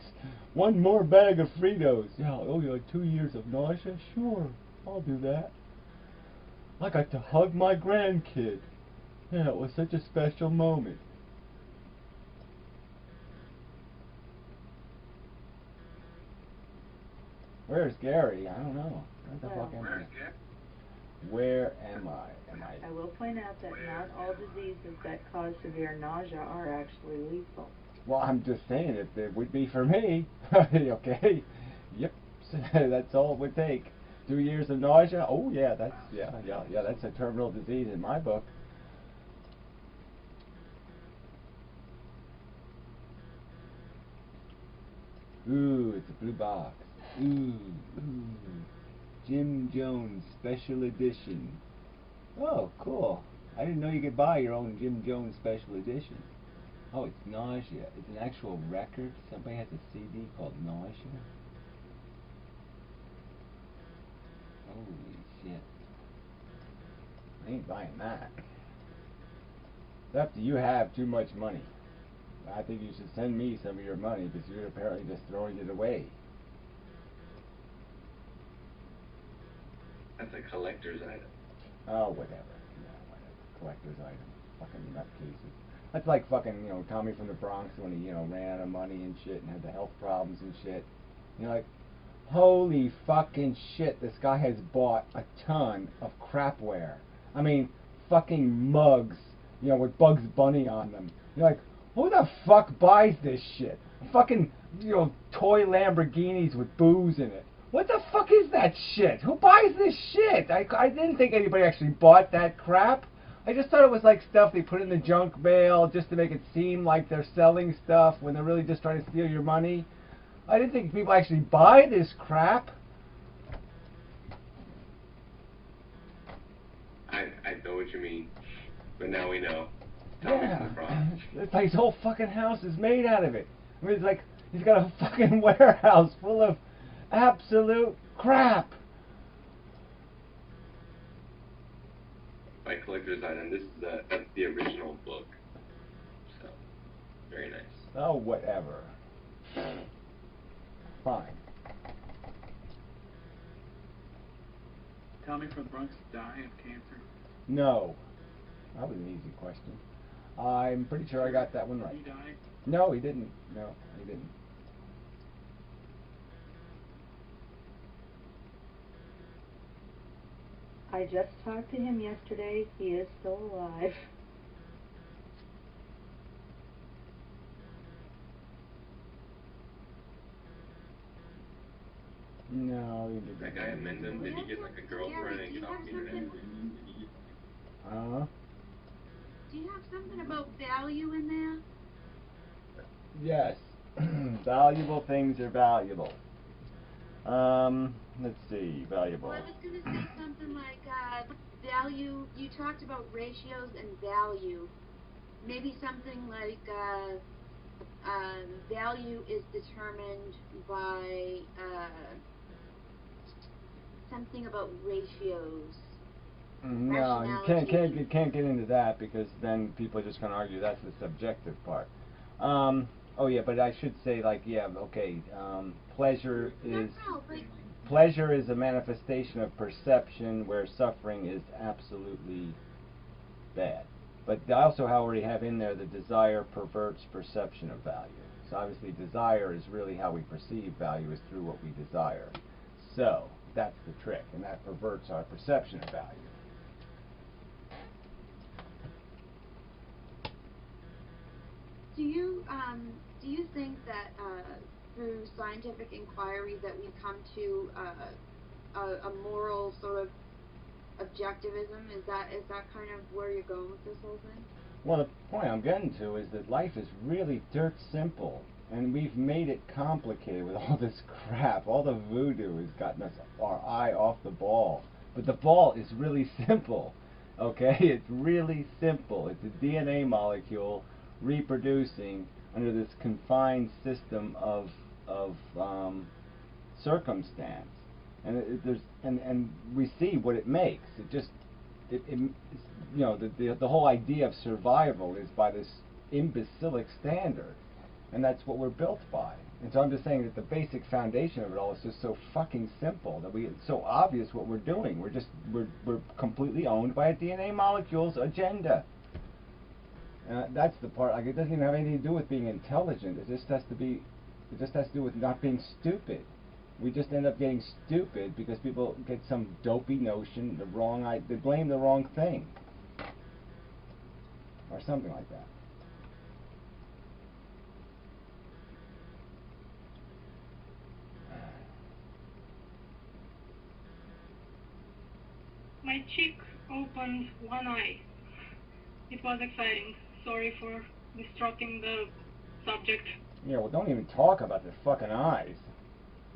One more bag of Fritos. Yeah, oh, you had 2 years of nausea? Sure, I'll do that. I got to hug my grandkid. Yeah, it was such a special moment. Where's Gary? I don't know. Where the Well, fuck am I? Where am I? I will point out that not all diseases that cause severe nausea are actually lethal. Well, I'm just saying it would be for me. Okay. Yep. That's all it would take. 2 years of nausea. Oh yeah, that's a terminal disease in my book. Ooh, it's a blue box. Ooh. Jim Jones Special Edition. Oh, cool. I didn't know you could buy your own Jim Jones Special Edition. Oh, it's Nausea. It's an actual record. Somebody has a CD called Nausea. Holy shit. I ain't buying that. After you have too much money. I think you should send me some of your money because you're apparently just throwing it away. That's a collector's item. Oh, whatever. Yeah, whatever. Collector's item. Fucking nutcases. That's like fucking, Tommy from the Bronx when he, ran out of money and shit and had the health problems and shit. You're like, holy fucking shit, this guy has bought a ton of crapware. I mean, fucking mugs, with Bugs Bunny on them. You're like, who the fuck buys this shit? Fucking, toy Lamborghinis with booze in it. What the fuck is that shit? Who buys this shit? I didn't think anybody actually bought that crap. I just thought it was like stuff they put in the junk mail just to make it seem like they're selling stuff when they're really just trying to steal your money. I didn't think people actually buy this crap. I know what you mean, but now we know. Yeah, it's like his whole fucking house is made out of it. I mean, it's like he's got a fucking warehouse full of absolute crap. My collector's item. This is that's the original book. So, very nice. Oh, whatever. Fine. Tommy from the Bronx die of cancer? No. That was an easy question. I'm pretty sure I got that one right. He died? No, he didn't. No, he didn't. I just talked to him yesterday. He is still alive. No, he didn't. That guy at Mendon, did he get like a girlfriend and get off the internet? Do you have something about value in there? Yes. Valuable things are valuable. Let's see, valuable. Well, I was going to say something like value. You talked about ratios and value. Maybe something like value is determined by something about ratios. No, you can't get into that because then people are just going to argue that's the subjective part. Oh yeah, but I should say pleasure is a manifestation of perception where suffering is absolutely bad. But I also already have in there the desire perverts perception of value. So obviously desire is really how we perceive value is through what we desire. So that's the trick, and that perverts our perception of value. Do you think that through scientific inquiry that we come to a moral sort of objectivism? Is that kind of where you're going with this whole thing? Well, the point I'm getting to is that life is really dirt simple, and we've made it complicated with all this crap. All the voodoo has gotten us our eye off the ball. But the ball is really simple, okay? It's really simple. It's a DNA molecule reproducing under this confined system of circumstance, and and we see what it makes. The whole idea of survival is by this imbecilic standard, and that's what we're built by. And so I'm just saying that the basic foundation of it all is just so fucking simple that it's so obvious what we're doing. We're completely owned by a DNA molecule's agenda. That's the part. Like, it doesn't even have anything to do with being intelligent. It just has to do with not being stupid. We just end up getting stupid because people get some dopey notion, the wrong they blame the wrong thing. Or something like that. My chick opened one eye. It was exciting. Sorry for disrupting the subject. Yeah, well, don't even talk about the fucking eyes.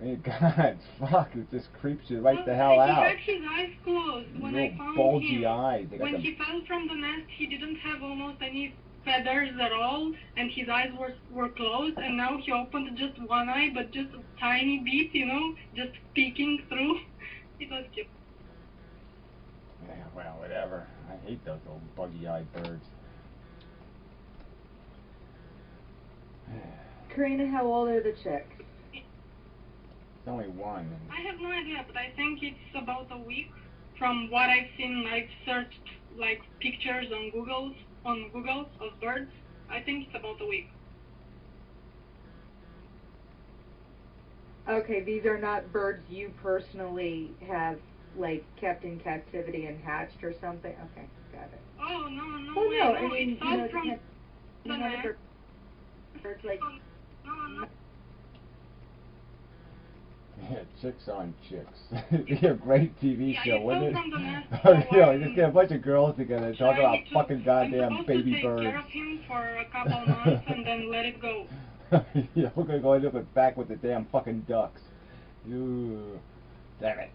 I mean, God, fuck, it just creeps you right the hell out. He had his eyes closed when I found bulgy him. Eyes. When he fell from the nest, he didn't have almost any feathers at all, and his eyes were closed, and now he opened just one eye, but just a tiny bit, you know, just peeking through. It was cute. Yeah, well, whatever. I hate those little buggy-eyed birds. Karina, how old are the chicks? It's only one. I have no idea, but I think it's about a week. From what I've seen, I've searched like pictures on Google of birds. I think it's about a week. Okay, these are not birds you personally have like kept in captivity and hatched or something. Okay, got it. Oh no, Well, way. no, No, I mean, it fell from the another nest. birds like. No. Yeah, Chicks on Chicks. It'd be a great TV show, wouldn't it? From the nest, You know, just get a bunch of girls together and talk about fucking goddamn baby birds. I'm supposed to take care of him for a couple months and then let it go. Yeah, we're gonna go into it back with the damn fucking ducks. Ooh, damn it.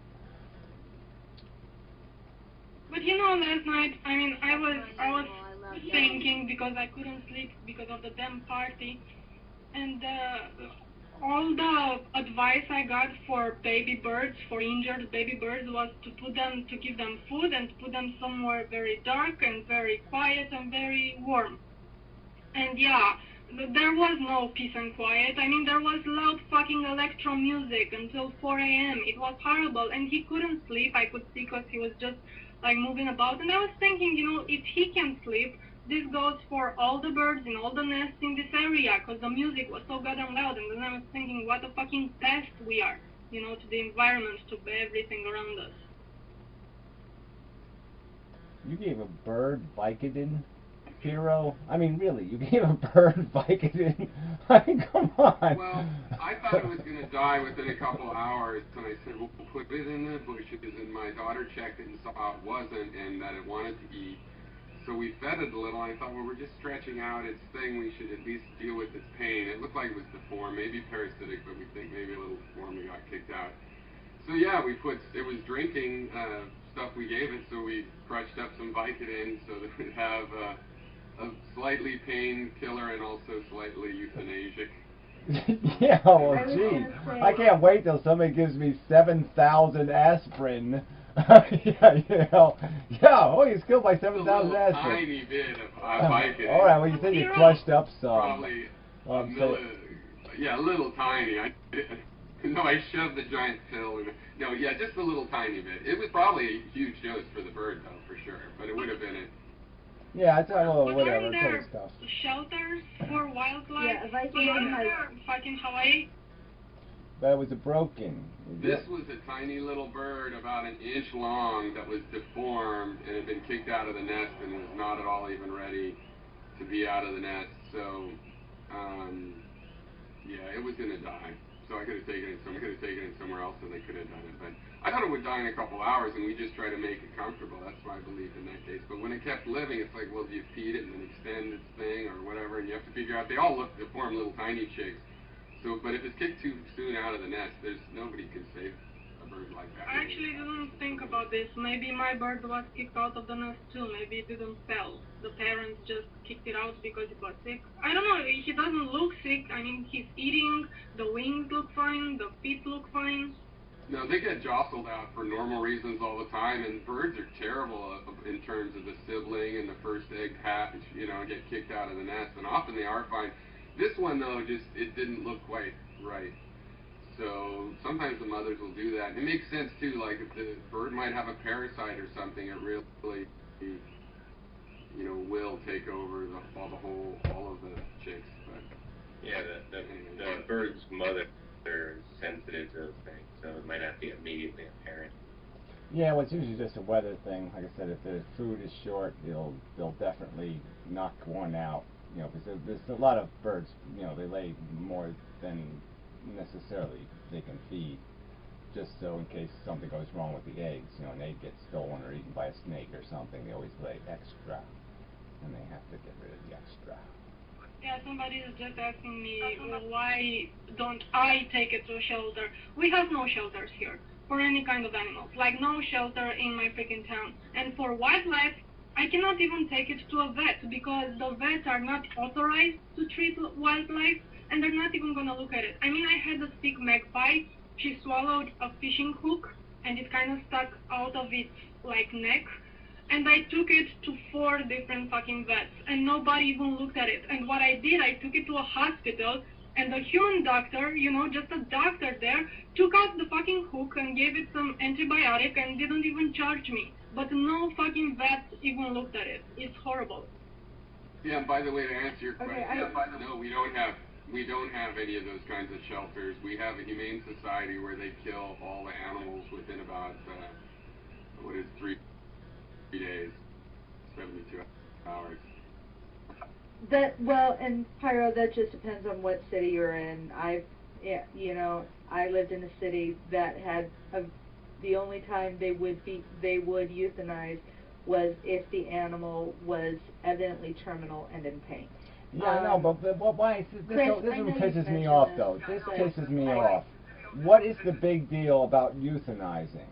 But you know, last night, I mean, I was thinking because I couldn't sleep because of the damn party, and all the advice I got for baby birds, for injured baby birds, was to give them food and to put them somewhere very dark and very quiet and very warm. And yeah, there was no peace and quiet. I mean, there was loud fucking electro music until 4 a.m. It was horrible, and he couldn't sleep. I could see because he was just like moving about. And I was thinking, you know, if he can sleep, this goes for all the birds in all the nests in this area, because the music was so goddamn loud. And then I was thinking, what a fucking pest we are, you know, to the environment, to everything around us. You gave a bird Vicodin, Hero? I mean, really, you gave a bird Vicodin? I mean, come on. Well, I thought it was going to die within a couple hours, and I said, well, put it in the bushes, and my daughter checked it and saw it wasn't, and that it wanted to eat. So we fed it a little, and I thought, well, we're just stretching out its thing. We should at least deal with its pain. It looked like it was deformed, maybe parasitic, but we think maybe a little deformed. We got kicked out. So yeah, it was drinking stuff we gave it, so we crushed up some Vicodin so that we'd have a slightly painkiller and also slightly euthanasia. Yeah, well, gee, I can't wait till somebody gives me 7,000 aspirin. Yeah, you know, yeah, oh, he's killed by 7,000 aspirin. Tiny bit of Vicodin. All right, well, you said you crushed up some. Probably yeah, a little tiny. No, I shoved the giant pill. No, yeah, just a little tiny bit. It was probably a huge dose for the bird, though, for sure. But it would have been it. Yeah, it's a little but whatever there kind of stuff. Shelters for wildlife. Yeah, fucking Hawaii. But it was a broken. This was a tiny little bird about an inch long that was deformed and had been kicked out of the nest and was not at all even ready to be out of the nest. So, yeah, it was gonna die. So I could have taken it somewhere else and they could have done it. But I thought it would die in a couple hours, and we just try to make it comfortable. That's my belief in that case. But when it kept living, it's like, well, do you feed it and then extend its thing or whatever? And you have to figure out. They all look deformed, little tiny chicks. So, but if it's kicked too soon out of the nest, there's nobody can save a bird like that. I actually didn't think about this. Maybe my bird was kicked out of the nest too. Maybe it didn't fell. The parents just kicked it out because it was sick. I don't know. He doesn't look sick. I mean, he's eating. The wings look fine. The feet look fine. No, they get jostled out for normal reasons all the time, and birds are terrible in terms of the sibling and the first egg hatch, you know, get kicked out of the nest, and often they are fine. This one, though, it didn't look quite right. So sometimes the mothers will do that. And it makes sense, too, like if the bird might have a parasite or something, it really, you know, will take over all of the chicks. But yeah, the bird's mother is sensitive percentage of things, so it might not be immediately apparent. Yeah, well, it's usually just a weather thing. Like I said, if the food is short, they'll definitely knock one out. You know, because there's a lot of birds. You know, they lay more than necessarily they can feed, just so in case something goes wrong with the eggs. You know, an egg gets stolen or eaten by a snake or something, they always lay extra, and they have to get rid of the extra. Yeah, somebody is just asking me, well, why don't I take it to a shelter? We have no shelters here for any kind of animals, like no shelter in my freaking town. And for wildlife, I cannot even take it to a vet because the vets are not authorized to treat wildlife, and they're not even gonna look at it. I mean, I had a sick magpie. She swallowed a fishing hook, and it kind of stuck out of its like neck. And I took it to 4 different fucking vets, and nobody even looked at it. And what I did, I took it to a hospital, and the human doctor, you know, just a doctor there, took out the fucking hook and gave it some antibiotic and didn't even charge me. But no fucking vet even looked at it. It's horrible. Yeah, and by the way, to answer your question, Okay, no, we don't have any of those kinds of shelters. We have a humane society where they kill all the animals within about 3 days, 72 hours. Well, and Pyro, that just depends on what city you're in. I lived in a city that had the only time they would euthanize was if the animal was evidently terminal and in pain. Yeah, no, but why? This one pisses me off, though. This pisses me off. What is the big deal about euthanizing?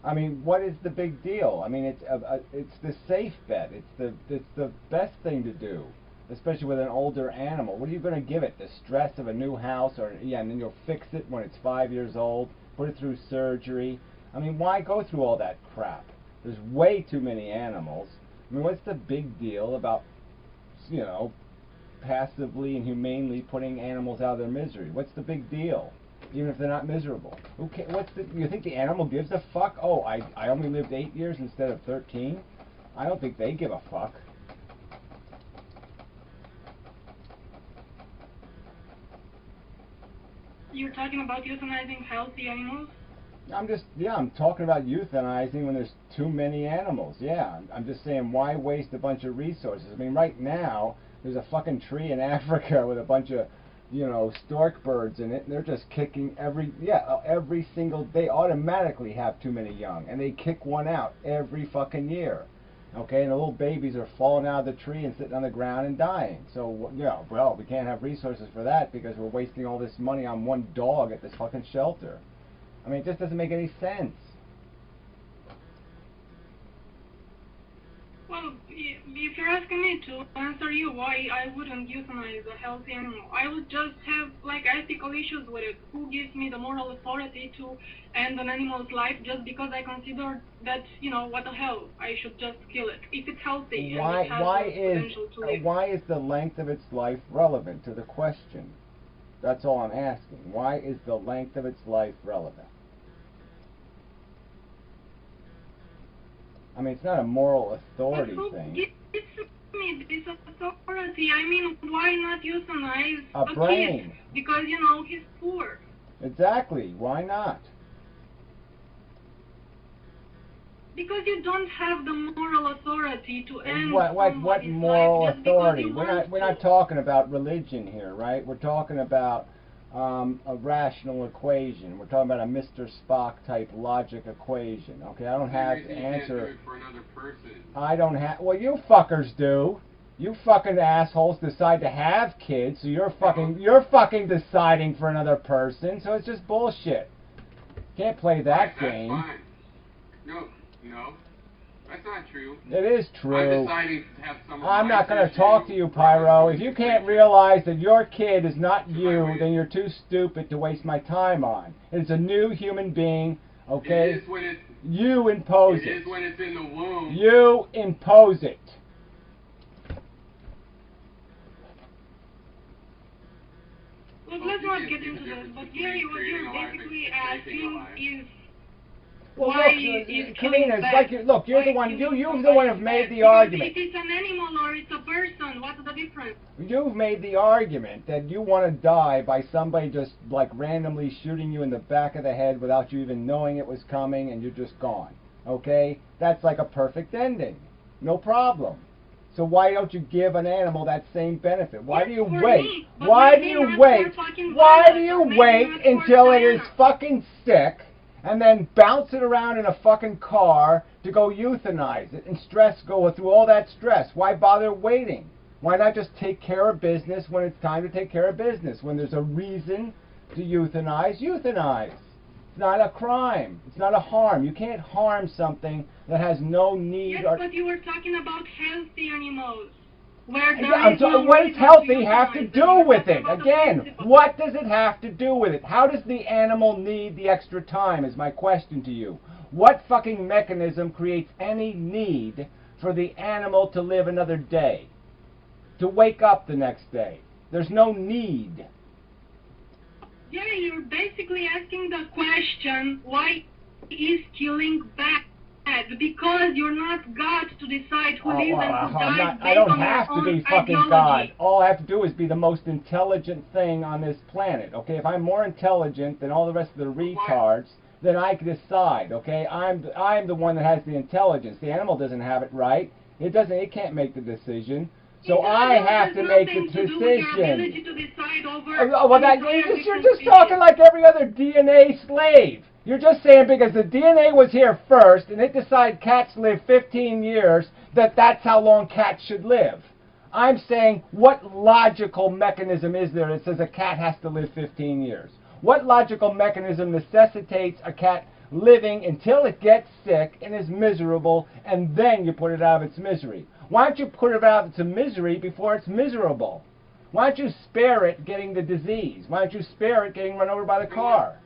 I mean, what is the big deal? I mean, it's the safe bet. It's the best thing to do, especially with an older animal. What are you going to give it? The stress of a new house, and then you'll fix it when it's 5 years old. Put it through surgery. I mean, why go through all that crap? There's way too many animals. I mean, what's the big deal about, you know, passively and humanely putting animals out of their misery? What's the big deal? Even if they're not miserable. Okay, you think the animal gives a fuck? Oh, I only lived 8 years instead of 13? I don't think they give a fuck. You're talking about euthanizing healthy animals? I'm talking about euthanizing when there's too many animals. Yeah, I'm just saying, why waste a bunch of resources? I mean, right now, there's a fucking tree in Africa with a bunch of, you know, stork birds in it, and they're just kicking every single day. Automatically have too many young, and they kick one out every fucking year. Okay, and the little babies are falling out of the tree and sitting on the ground and dying. So, you know, well, we can't have resources for that because we're wasting all this money on one dog at this fucking shelter. I mean, it just doesn't make any sense. Well, if you're asking me to answer you why I wouldn't euthanize a healthy animal, I would just have, like, ethical issues with it. Who gives me the moral authority to end an animal's life just because I consider that, you know, what the hell, I should just kill it. If it's healthy and it has the potential to live. Why is the length of its life relevant to the question? That's all I'm asking. Why is the length of its life relevant? I mean, it's not a moral authority thing. It's me, this authority. I mean, why not euthanize a brain? Kid? Because, you know, he's poor. Exactly. Why not? Because you don't have the moral authority to end what moral life authority? We're not talking about religion here, right? We're talking about a rational equation. We're talking about a Mr. Spock type logic equation. Okay, I don't have to answer. You can't do it for another person. I don't have. Well, you fuckers do. You fucking assholes decide to have kids, so you're fucking deciding for another person. So it's just bullshit. Can't play that game. That's fine. No, that's not true. It is true. I'm deciding to have someone. I'm not going to talk to you, Pyro. If you can't realize that your kid is not you, then you're too stupid to waste my time on. It's a new human being, okay? It is when it. You impose it. It is when it's in the womb. You impose it. Look, let's not get into this, but Gary, what you're basically asking is Well, why look, is Karina, killing it's bad? like look, you're the Why one. You're killing the one who've somebody is made bad? the Because argument. if it's an animal or it's a person, what's the difference? You've made the argument that you want to die by somebody just like randomly shooting you in the back of the head without you even knowing it was coming, and you're just gone. Okay, that's like a perfect ending. No problem. So why don't you give an animal that same benefit? Why do you wait? Why do you wait? Why do you wait until it is fucking sick and then bounce it around in a fucking car to go euthanize it and go through all that stress? Why bother waiting? Why not just take care of business when it's time to take care of business? When there's a reason to euthanize, euthanize. It's not a crime. It's not a harm. You can't harm something that has no need. Yes, but you were talking about healthy animals. Where What does healthy have to do with it? Again, what does it have to do with it? How does the animal need the extra time is my question to you. What fucking mechanism creates any need for the animal to live another day? To wake up the next day? There's no need. Yeah, you're basically asking the question, why is killing bad? Because you're not God to decide who lives and who dies. I don't have to be fucking God. All I have to do is be the most intelligent thing on this planet. Okay, if I'm more intelligent than all the rest of the retards, then I can decide. Okay, I'm the one that has the intelligence. The animal doesn't have it, right? It can't make the decision. So I have to make the decision. You're just talking like every other DNA slave. You're just saying because the DNA was here first and it decided cats live 15 years, that's how long cats should live. I'm saying, what logical mechanism is there that says a cat has to live 15 years? What logical mechanism necessitates a cat living until it gets sick and is miserable, and then you put it out of its misery? Why don't you put it out of its misery before it's miserable? Why don't you spare it getting the disease? Why don't you spare it getting run over by the car?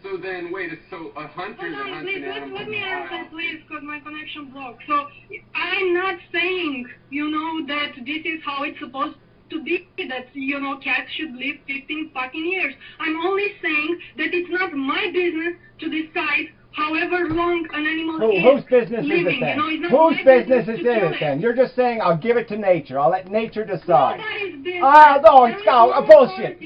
So then, wait, so a hunter that hunts an animal let me answer, please, because my connection broke. So, I'm not saying, that this is how it's supposed to be, that, cats should live 15 fucking years. I'm only saying that it's not my business to decide however long an animal is Whose business living. is it then? Whose business is it then? You're just saying, I'll give it to nature. I'll let nature decide. Bullshit.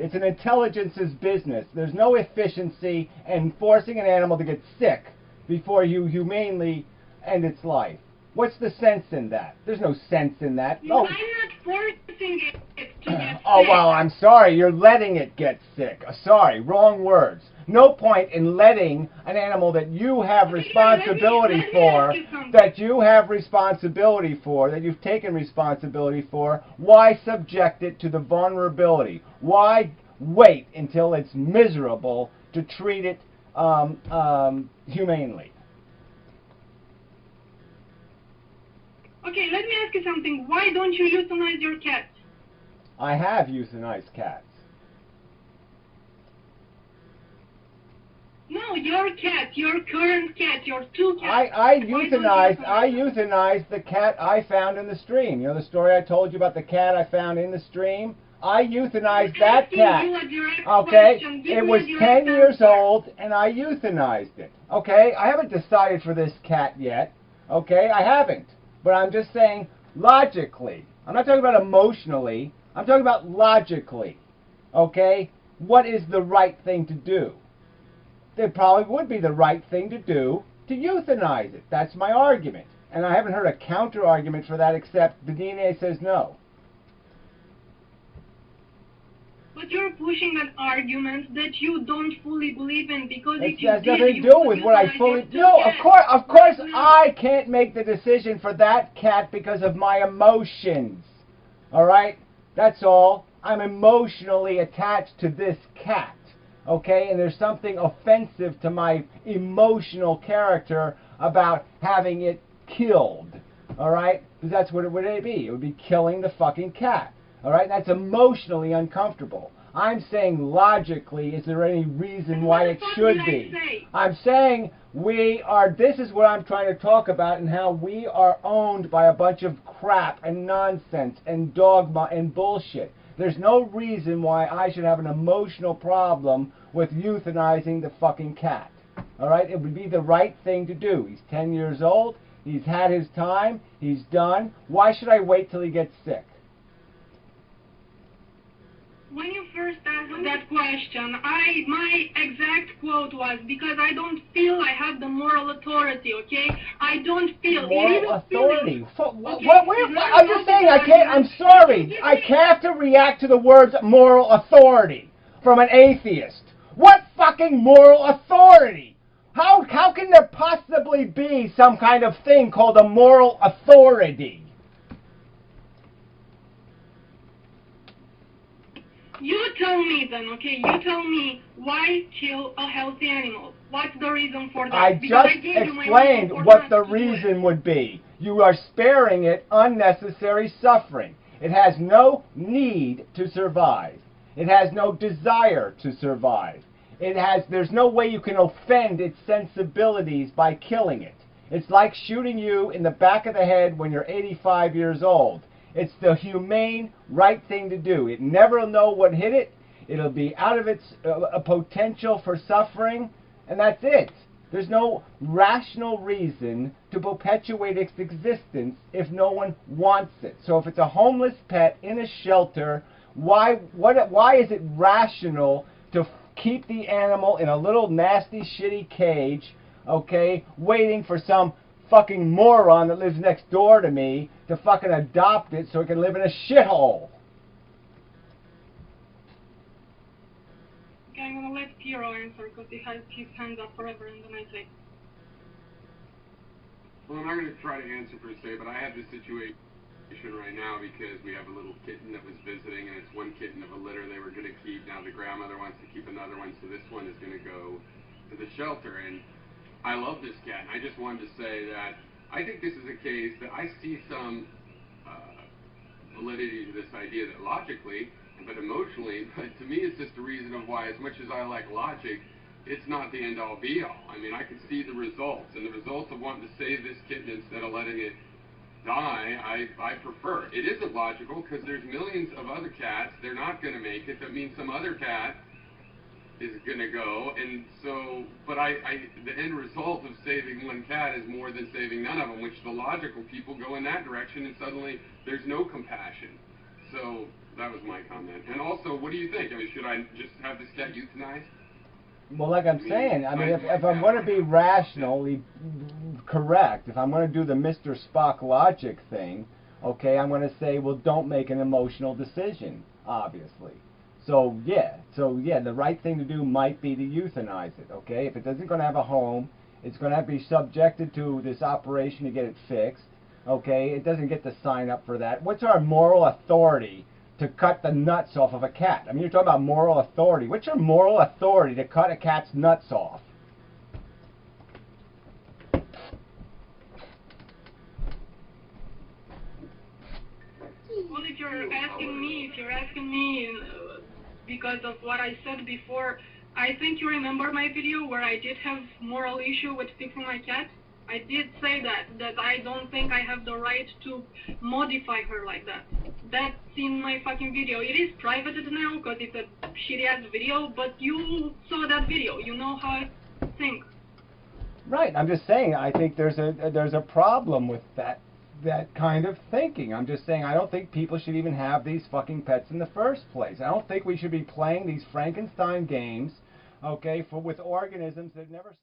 It's an intelligence's business. There's no efficiency in forcing an animal to get sick before you humanely end its life. What's the sense in that? There's no sense in that. I'm not forcing it to get sick. Oh, well, I'm sorry. You're letting it get sick. Sorry, wrong words. No point in letting an animal that you have responsibility for, that you've taken responsibility for, why subject it to the vulnerability? Why wait until it's miserable to treat it humanely? Okay, let me ask you something. Why don't you euthanize your cats? I have euthanized cats. No, your cat, your current cat, your two cats. I euthanized the cat I found in the stream. You know the story I told you about the cat I found in the stream? I euthanized that cat. Okay? It was 10 years old and I euthanized it. Okay? I haven't decided for this cat yet. Okay? I haven't. But I'm just saying logically. I'm not talking about emotionally. I'm talking about logically. Okay? What is the right thing to do? It probably would be the right thing to do to euthanize it. That's my argument. And I haven't heard a counter argument for that except the DNA says no. But you're pushing an argument that you don't fully believe in because It has nothing to do with what I fully... No, of course I can't make the decision for that cat because of my emotions. Alright? That's all. I'm emotionally attached to this cat. Okay, and there's something offensive to my emotional character about having it killed. Alright? Because that's what it would be. It would be killing the fucking cat. Alright? That's emotionally uncomfortable. I'm saying logically, is there any reason why it should be? I'm saying this is what I'm trying to talk about and how we are owned by a bunch of crap and nonsense and dogma and bullshit. There's no reason why I should have an emotional problem with euthanizing the fucking cat. Alright? It would be the right thing to do. He's 10 years old. He's had his time. He's done. Why should I wait till he gets sick? When you first asked that question, my exact quote was, because I don't feel I have the moral authority, okay? I don't feel. Moral authority? I'm just saying, I can't, I'm sorry. I have to react to the words moral authority from an atheist. What fucking moral authority? How can there possibly be some kind of thing called a moral authority? You tell me then, okay? You tell me why kill a healthy animal. What's the reason for that? I just explained what the reason would be. You are sparing it unnecessary suffering. It has no need to survive. It has no desire to survive. There's no way you can offend its sensibilities by killing it. It's like shooting you in the back of the head when you're 85 years old. It's the humane, right thing to do. It never will know what hit it. It'll be out of its potential for suffering, and that's it. There's no rational reason to perpetuate its existence if no one wants it. So if it's a homeless pet in a shelter, why is it rational to keep the animal in a little nasty, shitty cage, okay, waiting for some fucking moron that lives next door to me to fucking adopt it so it can live in a shithole? Okay, I'm gonna let Piero answer because he has his hands up forever, and then I say. Well, I'm not going to try to answer per se, but I have this situation right now because we have a little kitten that was visiting, and it's one kitten of a litter they were going to keep. Now the grandmother wants to keep another one, so this one is going to go to the shelter. And I love this cat. I just wanted to say that I think this is a case that I see some validity to this idea that logically, but emotionally, but to me it's just a reason of why, as much as I like logic, it's not the end-all be-all. I mean, I can see the results, and the results of wanting to save this kitten instead of letting it die, I prefer. It isn't logical because there's millions of other cats. They're not going to make it. That means some other cat is going to go, and so, but the end result of saving one cat is more than saving none of them, which the logical people go in that direction, and suddenly there's no compassion. So that was my comment. And also, what do you think? I mean, should I just have this cat euthanized? Well, like I'm saying, I mean, if I'm going to be rationally correct, if I'm going to do the Mr. Spock logic thing, okay, I'm going to say, well, don't make an emotional decision, obviously. So yeah, the right thing to do might be to euthanize it, okay? If it isn't going to have a home, it's going to have to be subjected to this operation to get it fixed, okay? It doesn't get to sign up for that. What's our moral authority to cut the nuts off of a cat? I mean, you're talking about moral authority. What's your moral authority to cut a cat's nuts off? Well, if you're asking me because of what I said before, I think you remember my video where I did have moral issue with fixing my cat. I did say that I don't think I have the right to modify her like that. That's in my fucking video. It is privated now because it's a shitty ass video, but you saw that video. You know how I think. Right. I'm just saying. I think there's a problem with that kind of thinking. I'm just saying I don't think people should even have these fucking pets in the first place. I don't think we should be playing these Frankenstein games, okay, with organisms that never.